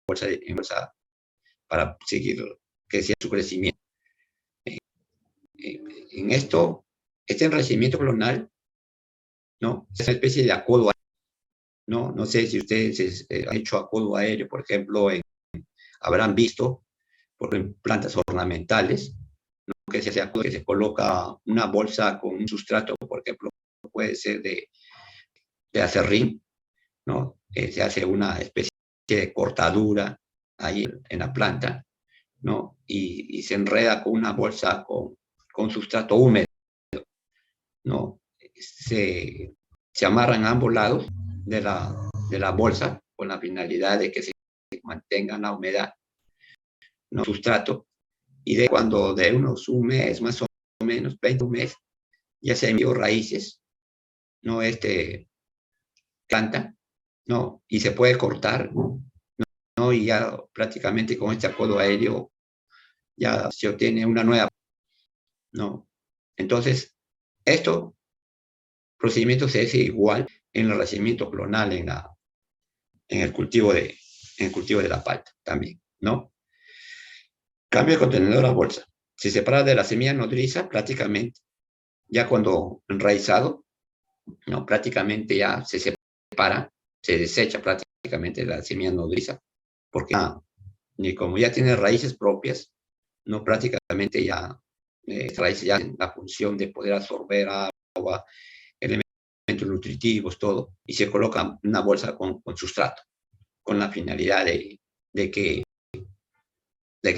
bolsa para seguir su crecimiento. En esto, este enraizamiento clonal, ¿no? Es una especie de acodo, ¿no? No sé si ustedes han hecho acodo aéreo, por ejemplo, habrán visto por plantas ornamentales, ¿no? Que se hace acodo, que se coloca una bolsa con un sustrato, por ejemplo, puede ser de acerrín, ¿no? Se hace una especie de cortadura ahí en la planta, ¿no? Y se enreda con una bolsa con sustrato húmedo, ¿no? Se amarran a ambos lados de la bolsa con la finalidad de que se mantenga la humedad, ¿no? Sustrato. Y cuando de un mes, más o menos, 20 meses, ya se envió raíces, ¿no? Planta, ¿no? Y se puede cortar, ¿no? Y ya prácticamente con este acodo aéreo ya se obtiene una nueva, ¿no? Entonces, procedimiento se hace igual en el enraizamiento clonal en el cultivo de la palta también, ¿no? Cambio de contenedor a bolsa. Se separa de la semilla nodriza prácticamente, ya cuando enraizado, ¿no? Prácticamente ya se separa, se desecha prácticamente la semilla nodriza, porque como ya tiene raíces propias, no prácticamente ya raíces ya tienen la función de poder absorber agua, elementos nutritivos, todo, y se coloca una bolsa con sustrato, con la finalidad de que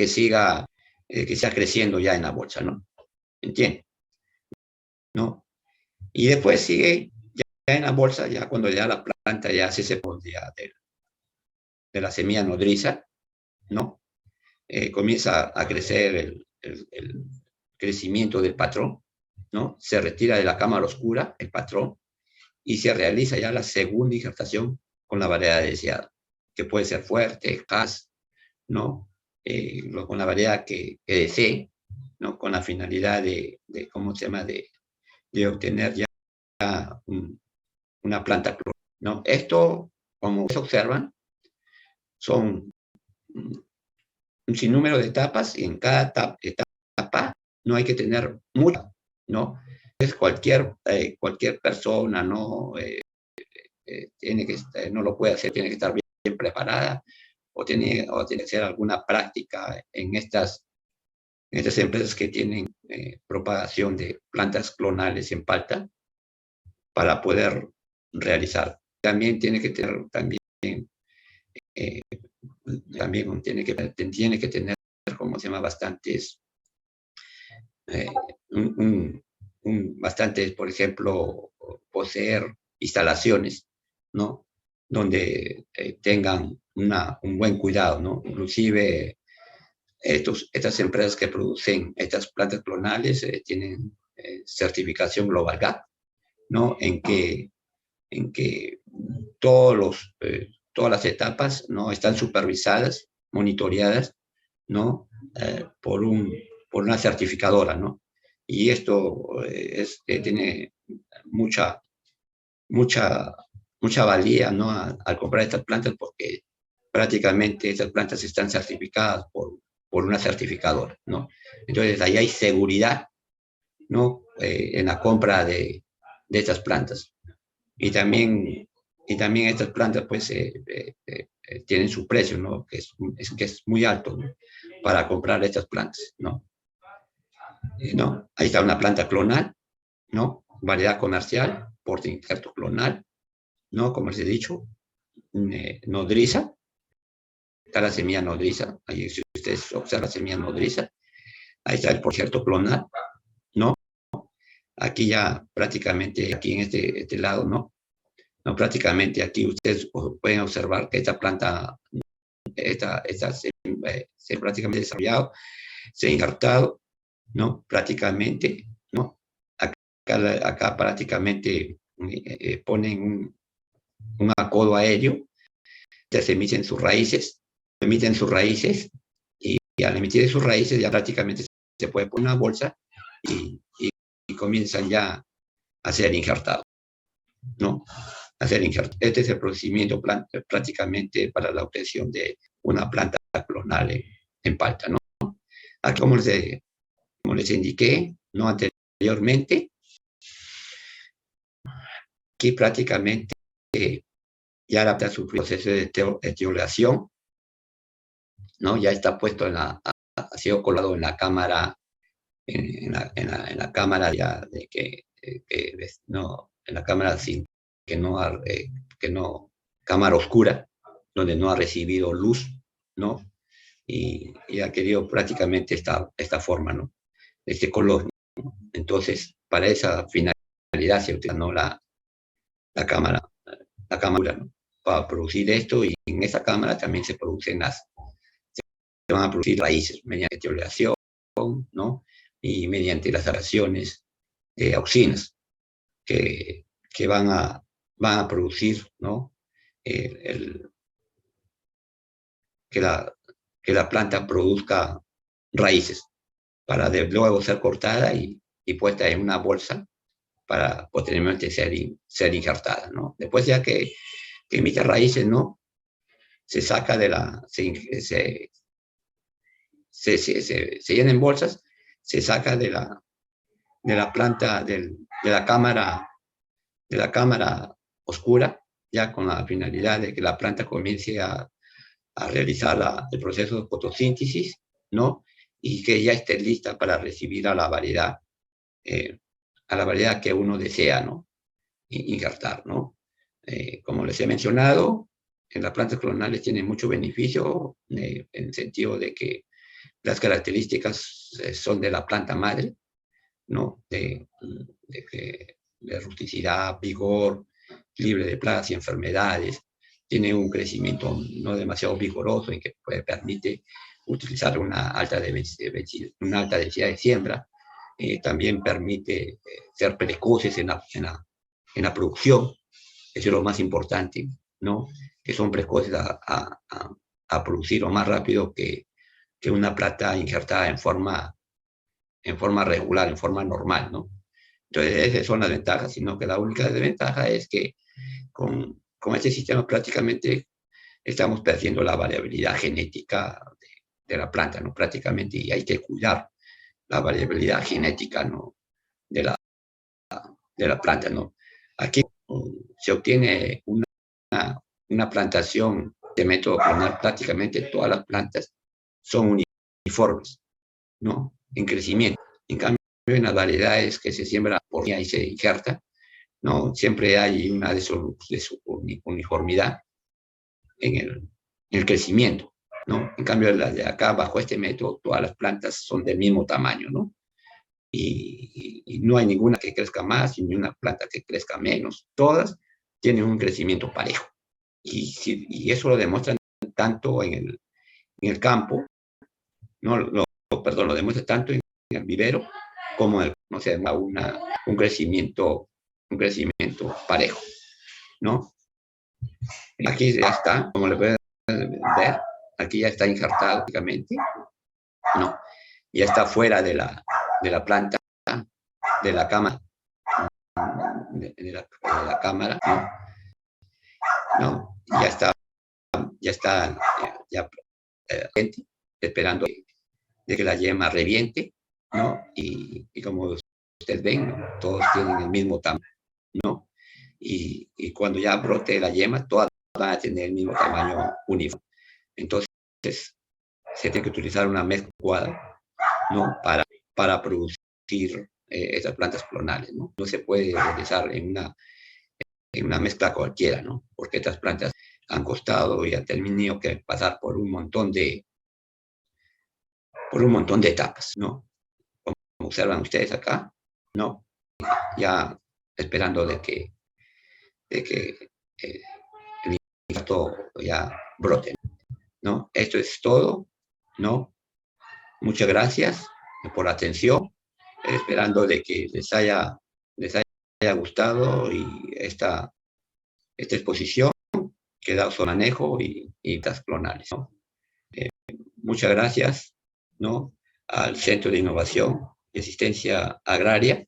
siga, que siga creciendo ya en la bolsa, ¿no? ¿Entiendes? ¿No? Y después sigue ya en la bolsa, ya cuando ya la planta ya se separa de la semilla nodriza, ¿no? Comienza a crecer el crecimiento del patrón, ¿no? Se retira de la cámara oscura el patrón y se realiza ya la segunda injertación con la variedad deseada, que puede ser fuerte, Hass, ¿no? Con la variedad que desee, ¿no? Con la finalidad ¿cómo se llama? De obtener ya una planta clon, ¿no? Esto, como se observan, son un sinnúmero de etapas y en cada etapa no hay que tener mucho, ¿no? Es cualquier persona, ¿no? No lo puede hacer, tiene que estar bien preparada, o tiene que hacer alguna práctica en estas empresas que tienen propagación de plantas clonales en palta para poder realizar. También tiene que tener, tiene que tener, como se llama, bastantes, bastantes, por ejemplo, poseer instalaciones, ¿no? Donde tengan un buen cuidado, ¿no? Inclusive estas empresas que producen estas plantas clonales tienen certificación Global GAP, ¿no? En que todas las etapas, ¿no? Están supervisadas, monitoreadas, ¿no? Por una certificadora, ¿no? Y esto tiene mucha valía, ¿no? Al comprar estas plantas, porque prácticamente estas plantas están certificadas por una certificadora, ¿no? Entonces, ahí hay seguridad, ¿no? En la compra de estas plantas. Y también estas plantas, pues, tienen su precio, ¿no? Que es muy alto, ¿no? Para comprar estas plantas, ¿no? ¿No? Ahí está una planta clonal, ¿no? Variedad comercial, porte injerto clonal, ¿no? Como les he dicho, nodriza, está la semilla nodriza, ahí si ustedes observan la semilla nodriza, ahí está el porte injerto clonal, ¿no? Aquí ya prácticamente, aquí en este lado, ¿no? No, prácticamente aquí ustedes pueden observar que esta planta, se prácticamente desarrollado, se ha injertado, ¿no? Prácticamente, ¿no? Acá prácticamente ponen un acodo aéreo, ya se emiten sus raíces, y al emitir sus raíces ya prácticamente se puede poner una bolsa y comienzan ya a ser injertados, ¿no? Este es el procedimiento prácticamente para la obtención de una planta clonal en palta, ¿no? Aquí, como les indiqué, ¿no? Anteriormente, aquí prácticamente ya la su proceso de etiolación, ¿no? Ya está puesto ha sido colado en la cámara, en la cámara ya de no, en la cámara sin que no, cámara oscura, donde no ha recibido luz, ¿no? Y ha querido prácticamente esta forma, ¿no? Este color, ¿no? Entonces, para esa finalidad se utiliza, ¿no? la cámara, ¿no? Para producir esto, y en esa cámara también se van a producir raíces mediante etiolación, ¿no? Y mediante las aleaciones de auxinas que van a producir, ¿no? Que la planta produzca raíces para luego ser cortada y puesta en una bolsa para posteriormente ser injertada, ¿no? Después, ya que emite raíces, ¿no? Se saca de se llena en bolsas, se saca de la planta, de la cámara oscura, ya con la finalidad de que la planta comience a realizar el proceso de fotosíntesis, ¿no? Y que ya esté lista para recibir a la variedad que uno desea, ¿no? Injertar, ¿no? Como les he mencionado, en las plantas clonales tienen mucho beneficio, en el sentido de que las características son de la planta madre, ¿no? De rusticidad, vigor, libre de plagas y enfermedades. Tiene un crecimiento no demasiado vigoroso, y que permite utilizar una alta densidad de siembra. También permite ser precoces en la producción. Eso es lo más importante, ¿no? Que son precoces a producir o más rápido que una planta injertada en forma regular, en forma normal, ¿no? Entonces, esas son las ventajas, sino que la única desventaja es que con este sistema prácticamente estamos perdiendo la variabilidad genética de la planta, ¿no? Prácticamente, y hay que cuidar la variabilidad genética, ¿no? de la planta, ¿no? Aquí se obtiene una plantación este método clonal prácticamente todas las plantas son uniformes, ¿no? En crecimiento. En cambio, en las variedades que se siembran por día y se injerta, ¿no? Siempre hay una uniformidad en el crecimiento, ¿no? En cambio, las de acá, bajo este método, todas las plantas son del mismo tamaño, ¿no? Y no hay ninguna que crezca más y ni una planta que crezca menos. Todas tienen un crecimiento parejo. Y eso lo demuestran tanto en el campo, no, perdón, lo demuestra tanto en el vivero como no sé, un crecimiento parejo, ¿no? Aquí ya está, como le pueden ver, aquí ya está injertado prácticamente, ¿no? Ya está fuera de la planta, de la cámara, de la cámara, ¿no? ¿No? Ya está esperando de que la yema reviente, ¿no? Y como ustedes ven, ¿no? Todos tienen el mismo tamaño, ¿no? Y cuando ya brote la yema, todas van a tener el mismo tamaño uniforme. Entonces, se tiene que utilizar una mezcla adecuada, ¿no? Para producir esas plantas clonales, ¿no? No se puede realizar en una mezcla cualquiera, ¿no? Porque estas plantas han costado y han tenido que pasar por un montón de etapas, ¿no? Como observan ustedes acá, ¿no? Ya esperando de que el impacto ya brote, ¿no? Esto es todo, ¿no? Muchas gracias por la atención, esperando de que les haya gustado y esta exposición que da su manejo y las clonales, ¿no? Muchas gracias, ¿no? Al Centro de Innovación y Asistencia Agraria,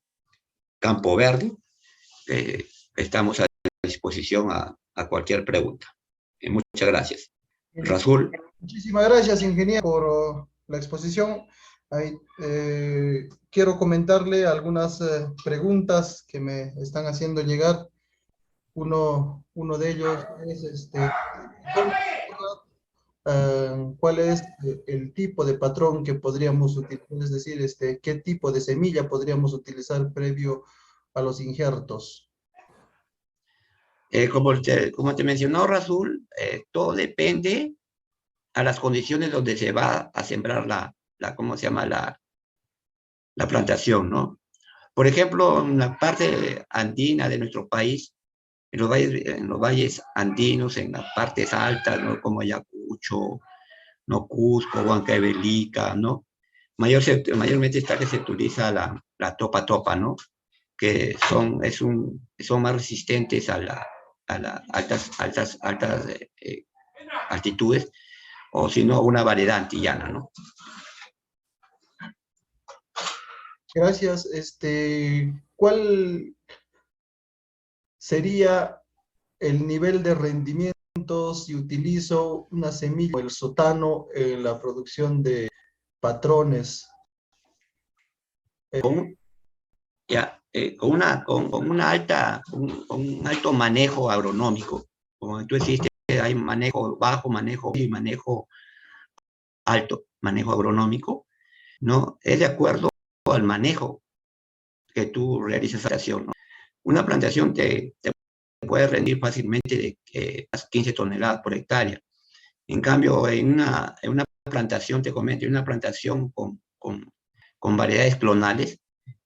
Campo Verde. Estamos a disposición a cualquier pregunta. Muchas gracias. Rasul. Muchísimas gracias, ingeniero, por la exposición. Ahí, quiero comentarle algunas preguntas que me están haciendo llegar. Uno de ellos es, ¿cuál es el tipo de patrón que podríamos utilizar? Es decir, ¿qué tipo de semilla podríamos utilizar previo a los injertos? Como te mencionó Rasul, todo depende a las condiciones donde se va a sembrar ¿cómo se llama? La plantación, ¿no? Por ejemplo, en la parte andina de nuestro país, en los valles andinos, en las partes altas, ¿no? Como Ayacucho, ¿no? Cusco, Huancavelica, ¿no? Mayormente está que se utiliza la topa, ¿no? Que son más resistentes a las altas altitudes, o si no, una variedad antillana, ¿no? Gracias. ¿Cuál sería el nivel de rendimiento si utilizo una semilla o el sotano en la producción de patrones? Con un alto manejo agronómico, como tú deciste, hay manejo bajo, manejo y manejo alto, manejo agronómico, ¿no? Es de acuerdo al manejo que tú realizas la plantación, ¿no? Una plantación te puede rendir fácilmente de 15 toneladas por hectárea. En cambio, en una plantación, te comento, en una plantación con variedades clonales,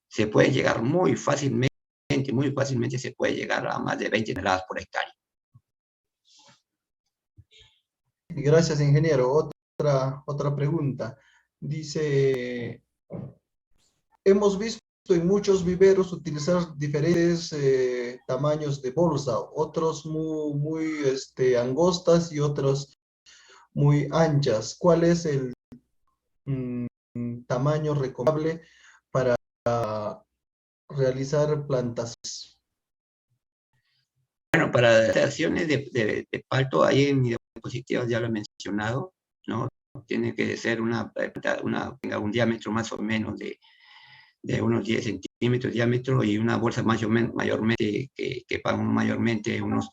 se puede llegar muy fácilmente se puede llegar a más de 20 toneladas por hectárea. Gracias, ingeniero. Otra pregunta. Dice, hemos visto en muchos viveros utilizar diferentes tamaños de bolsa, otros muy angostas y otros muy anchas. ¿Cuál es el tamaño recomendable para realizar plantaciones? Bueno, para plantaciones de palto, ahí en mi diapositiva ya lo he mencionado, ¿no? Tiene que ser tenga un diámetro más o menos de unos 10 centímetros de diámetro y una bolsa mayormente que pagan mayormente unos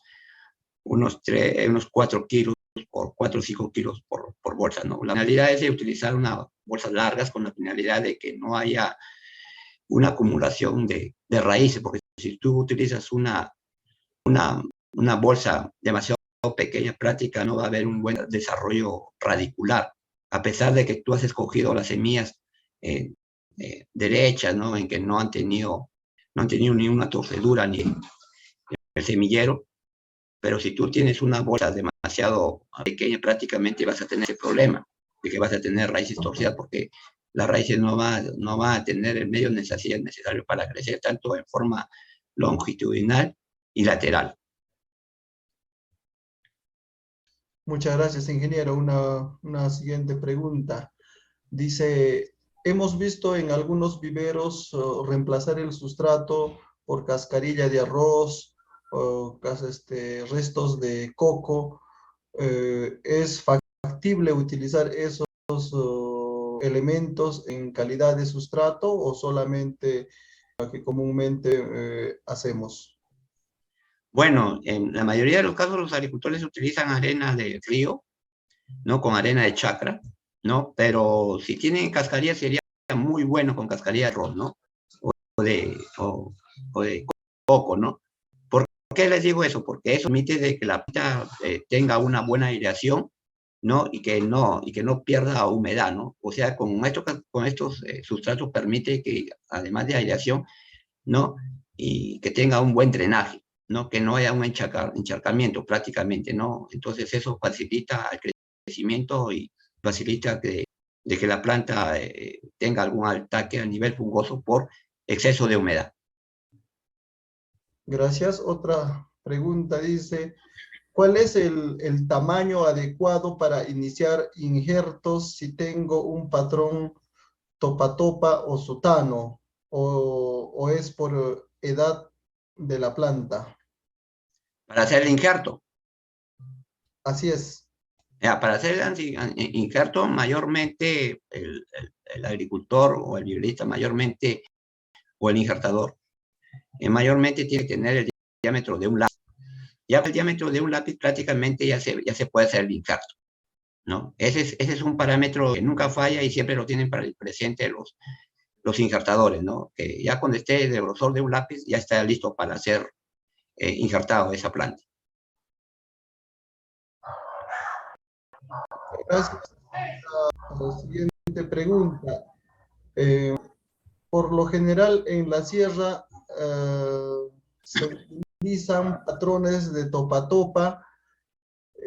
4 kilos, por 4 o 5 kilos por bolsa, ¿no? La finalidad es de utilizar unas bolsas largas con la finalidad de que no haya una acumulación de raíces, porque si tú utilizas una bolsa demasiado pequeña, práctica, no va a haber un buen desarrollo radicular, a pesar de que tú has escogido las semillas derechas, ¿no? En que no han tenido ni una torcedura ni el semillero, pero si tú tienes una bolsa demasiado pequeña, prácticamente vas a tener ese problema de que vas a tener raíces torcidas porque las raíces no va a tener el medio necesario para crecer, tanto en forma longitudinal y lateral. Muchas gracias, ingeniero. Una siguiente pregunta. Dice, hemos visto en algunos viveros reemplazar el sustrato por cascarilla de arroz o restos de coco. ¿Es factible utilizar esos elementos en calidad de sustrato o solamente lo que comúnmente hacemos? Bueno, en la mayoría de los casos los agricultores utilizan arena de río, ¿no? Con arena de chacra, ¿no? Pero si tienen cascarilla sería muy bueno con cascarilla de arroz, ¿no? O de coco, ¿no? ¿Por qué les digo eso? Porque eso permite de que la planta tenga una buena aireación, ¿no? Y que no pierda humedad, ¿no? O sea, con estos sustratos permite que, además de aireación, ¿no? Y que tenga un buen drenaje, ¿no? Que no haya un encharcamiento prácticamente, ¿no? Entonces eso facilita el crecimiento y facilita de que la planta tenga algún ataque a nivel fungoso por exceso de humedad. Gracias. Otra pregunta dice, ¿cuál es el tamaño adecuado para iniciar injertos si tengo un patrón topa-topa o sotano o es por edad de la planta? Para hacer el injerto, Así es. para hacer el injerto, mayormente el agricultor o el violista, mayormente, o el injertador, mayormente tiene que tener el diámetro de un lápiz. Ya el diámetro de un lápiz prácticamente ya se puede hacer el injerto, ¿no? Ese es un parámetro que nunca falla y siempre lo tienen para el presente los injertadores, ¿no? Que ya cuando esté de grosor de un lápiz ya está listo para ser injertado esa planta. Gracias. La siguiente pregunta. Eh, por lo general en la sierra se utilizan patrones de topa-topa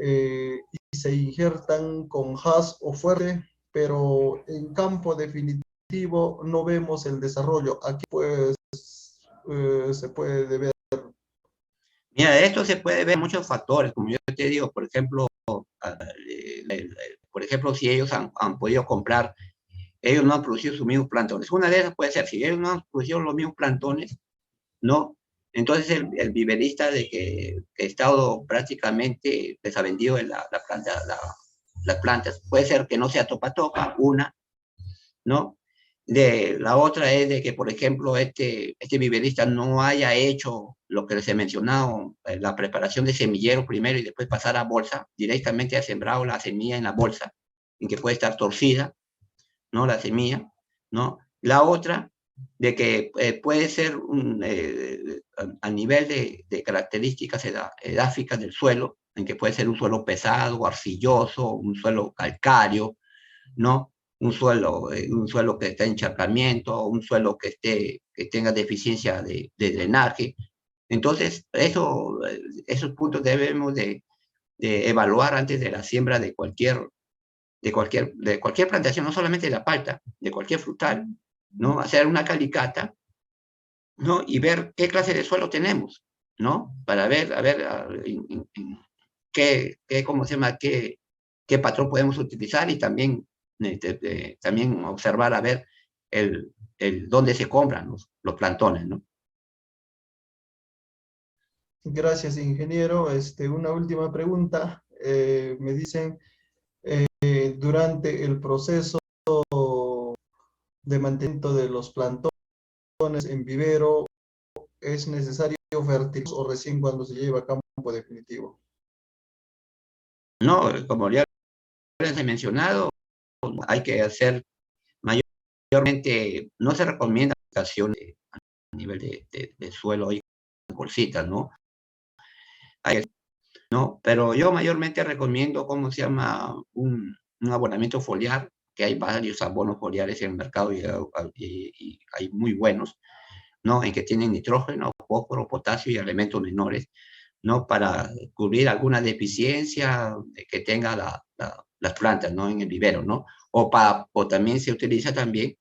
y se injertan con haz o fuerte, pero en campo definitivo no vemos el desarrollo. Aquí pues se puede ver. Mira, de esto se puede ver muchos factores, como yo te digo, por ejemplo, si ellos han podido comprar, ellos no han producido sus mismos plantones. Una de esas puede ser, si ellos no han producido los mismos plantones, ¿no? Entonces el viverista que ha estado prácticamente desavendido en las plantas, puede ser que no sea topa-topa, una, ¿no? La otra es de que, por ejemplo, este viverista no haya hecho lo que les he mencionado, la preparación de semillero primero y después pasar a bolsa, directamente ha sembrado la semilla en la bolsa, en que puede estar torcida, ¿no? La semilla, ¿no? La otra, de que puede ser a nivel de características edáficas del suelo, en que puede ser un suelo pesado, arcilloso, un suelo calcáreo, ¿no? Un suelo que esté en encharcamiento, un suelo que tenga deficiencia de drenaje. Entonces, esos puntos debemos de evaluar antes de la siembra de cualquier plantación, no solamente de la palta, de cualquier frutal, ¿no? Hacer una calicata, ¿no? Y ver qué clase de suelo tenemos, ¿no? Para ver, a ver, ¿cómo se llama? Qué patrón podemos utilizar y también, también observar a ver dónde se compran los plantones, ¿no? Gracias, ingeniero. Una última pregunta. Me dicen, durante el proceso de mantenimiento de los plantones en vivero, ¿es necesario fertilizar o recién cuando se lleva a campo definitivo? No, como ya les he mencionado, hay que hacer mayormente, no se recomienda aplicación a nivel de suelo y bolsitas, ¿no? ¿No? Pero yo mayormente recomiendo, ¿cómo se llama? Un abonamiento foliar, que hay varios abonos foliares en el mercado y hay muy buenos, ¿no? En que tienen nitrógeno, fósforo, potasio y elementos menores, ¿no? Para cubrir alguna deficiencia que tenga las plantas, ¿no? En el vivero, ¿no? O también se utiliza también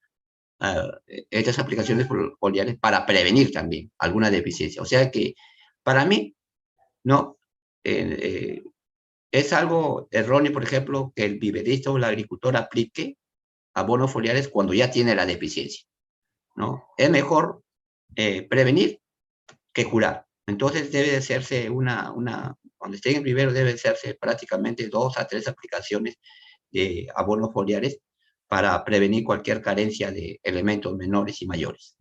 estas aplicaciones foliares para prevenir también alguna deficiencia. O sea que para mí, ¿no? Eh, eh, es algo erróneo, por ejemplo, que el viverista o el agricultor aplique abonos foliares cuando ya tiene la deficiencia, ¿no? Es mejor prevenir que curar. Entonces debe de hacerse cuando esté en el vivero debe hacerse prácticamente 2 a 3 aplicaciones de abonos foliares para prevenir cualquier carencia de elementos menores y mayores.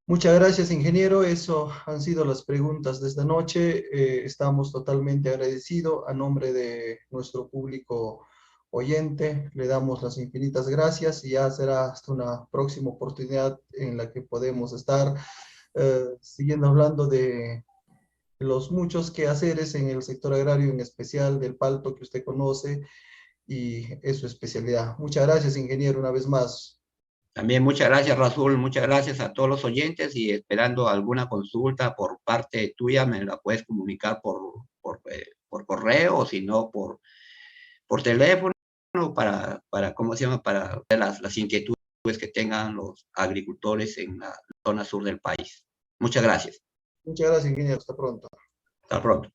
Muchas gracias, ingeniero. Eso han sido las preguntas de esta noche. Estamos totalmente agradecidos a nombre de nuestro público oyente. Le damos las infinitas gracias y ya será hasta una próxima oportunidad en la que podemos estar siguiendo hablando de los muchos quehaceres en el sector agrario, en especial del palto que usted conoce y es su especialidad. Muchas gracias, ingeniero, una vez más. También muchas gracias, Rasul, muchas gracias a todos los oyentes y esperando alguna consulta por parte tuya, me la puedes comunicar por correo o si no por teléfono ¿cómo se llama? Para ver las inquietudes que tengan los agricultores en la zona sur del país. Muchas gracias. Muchas gracias, ingeniero. Hasta pronto. Hasta pronto.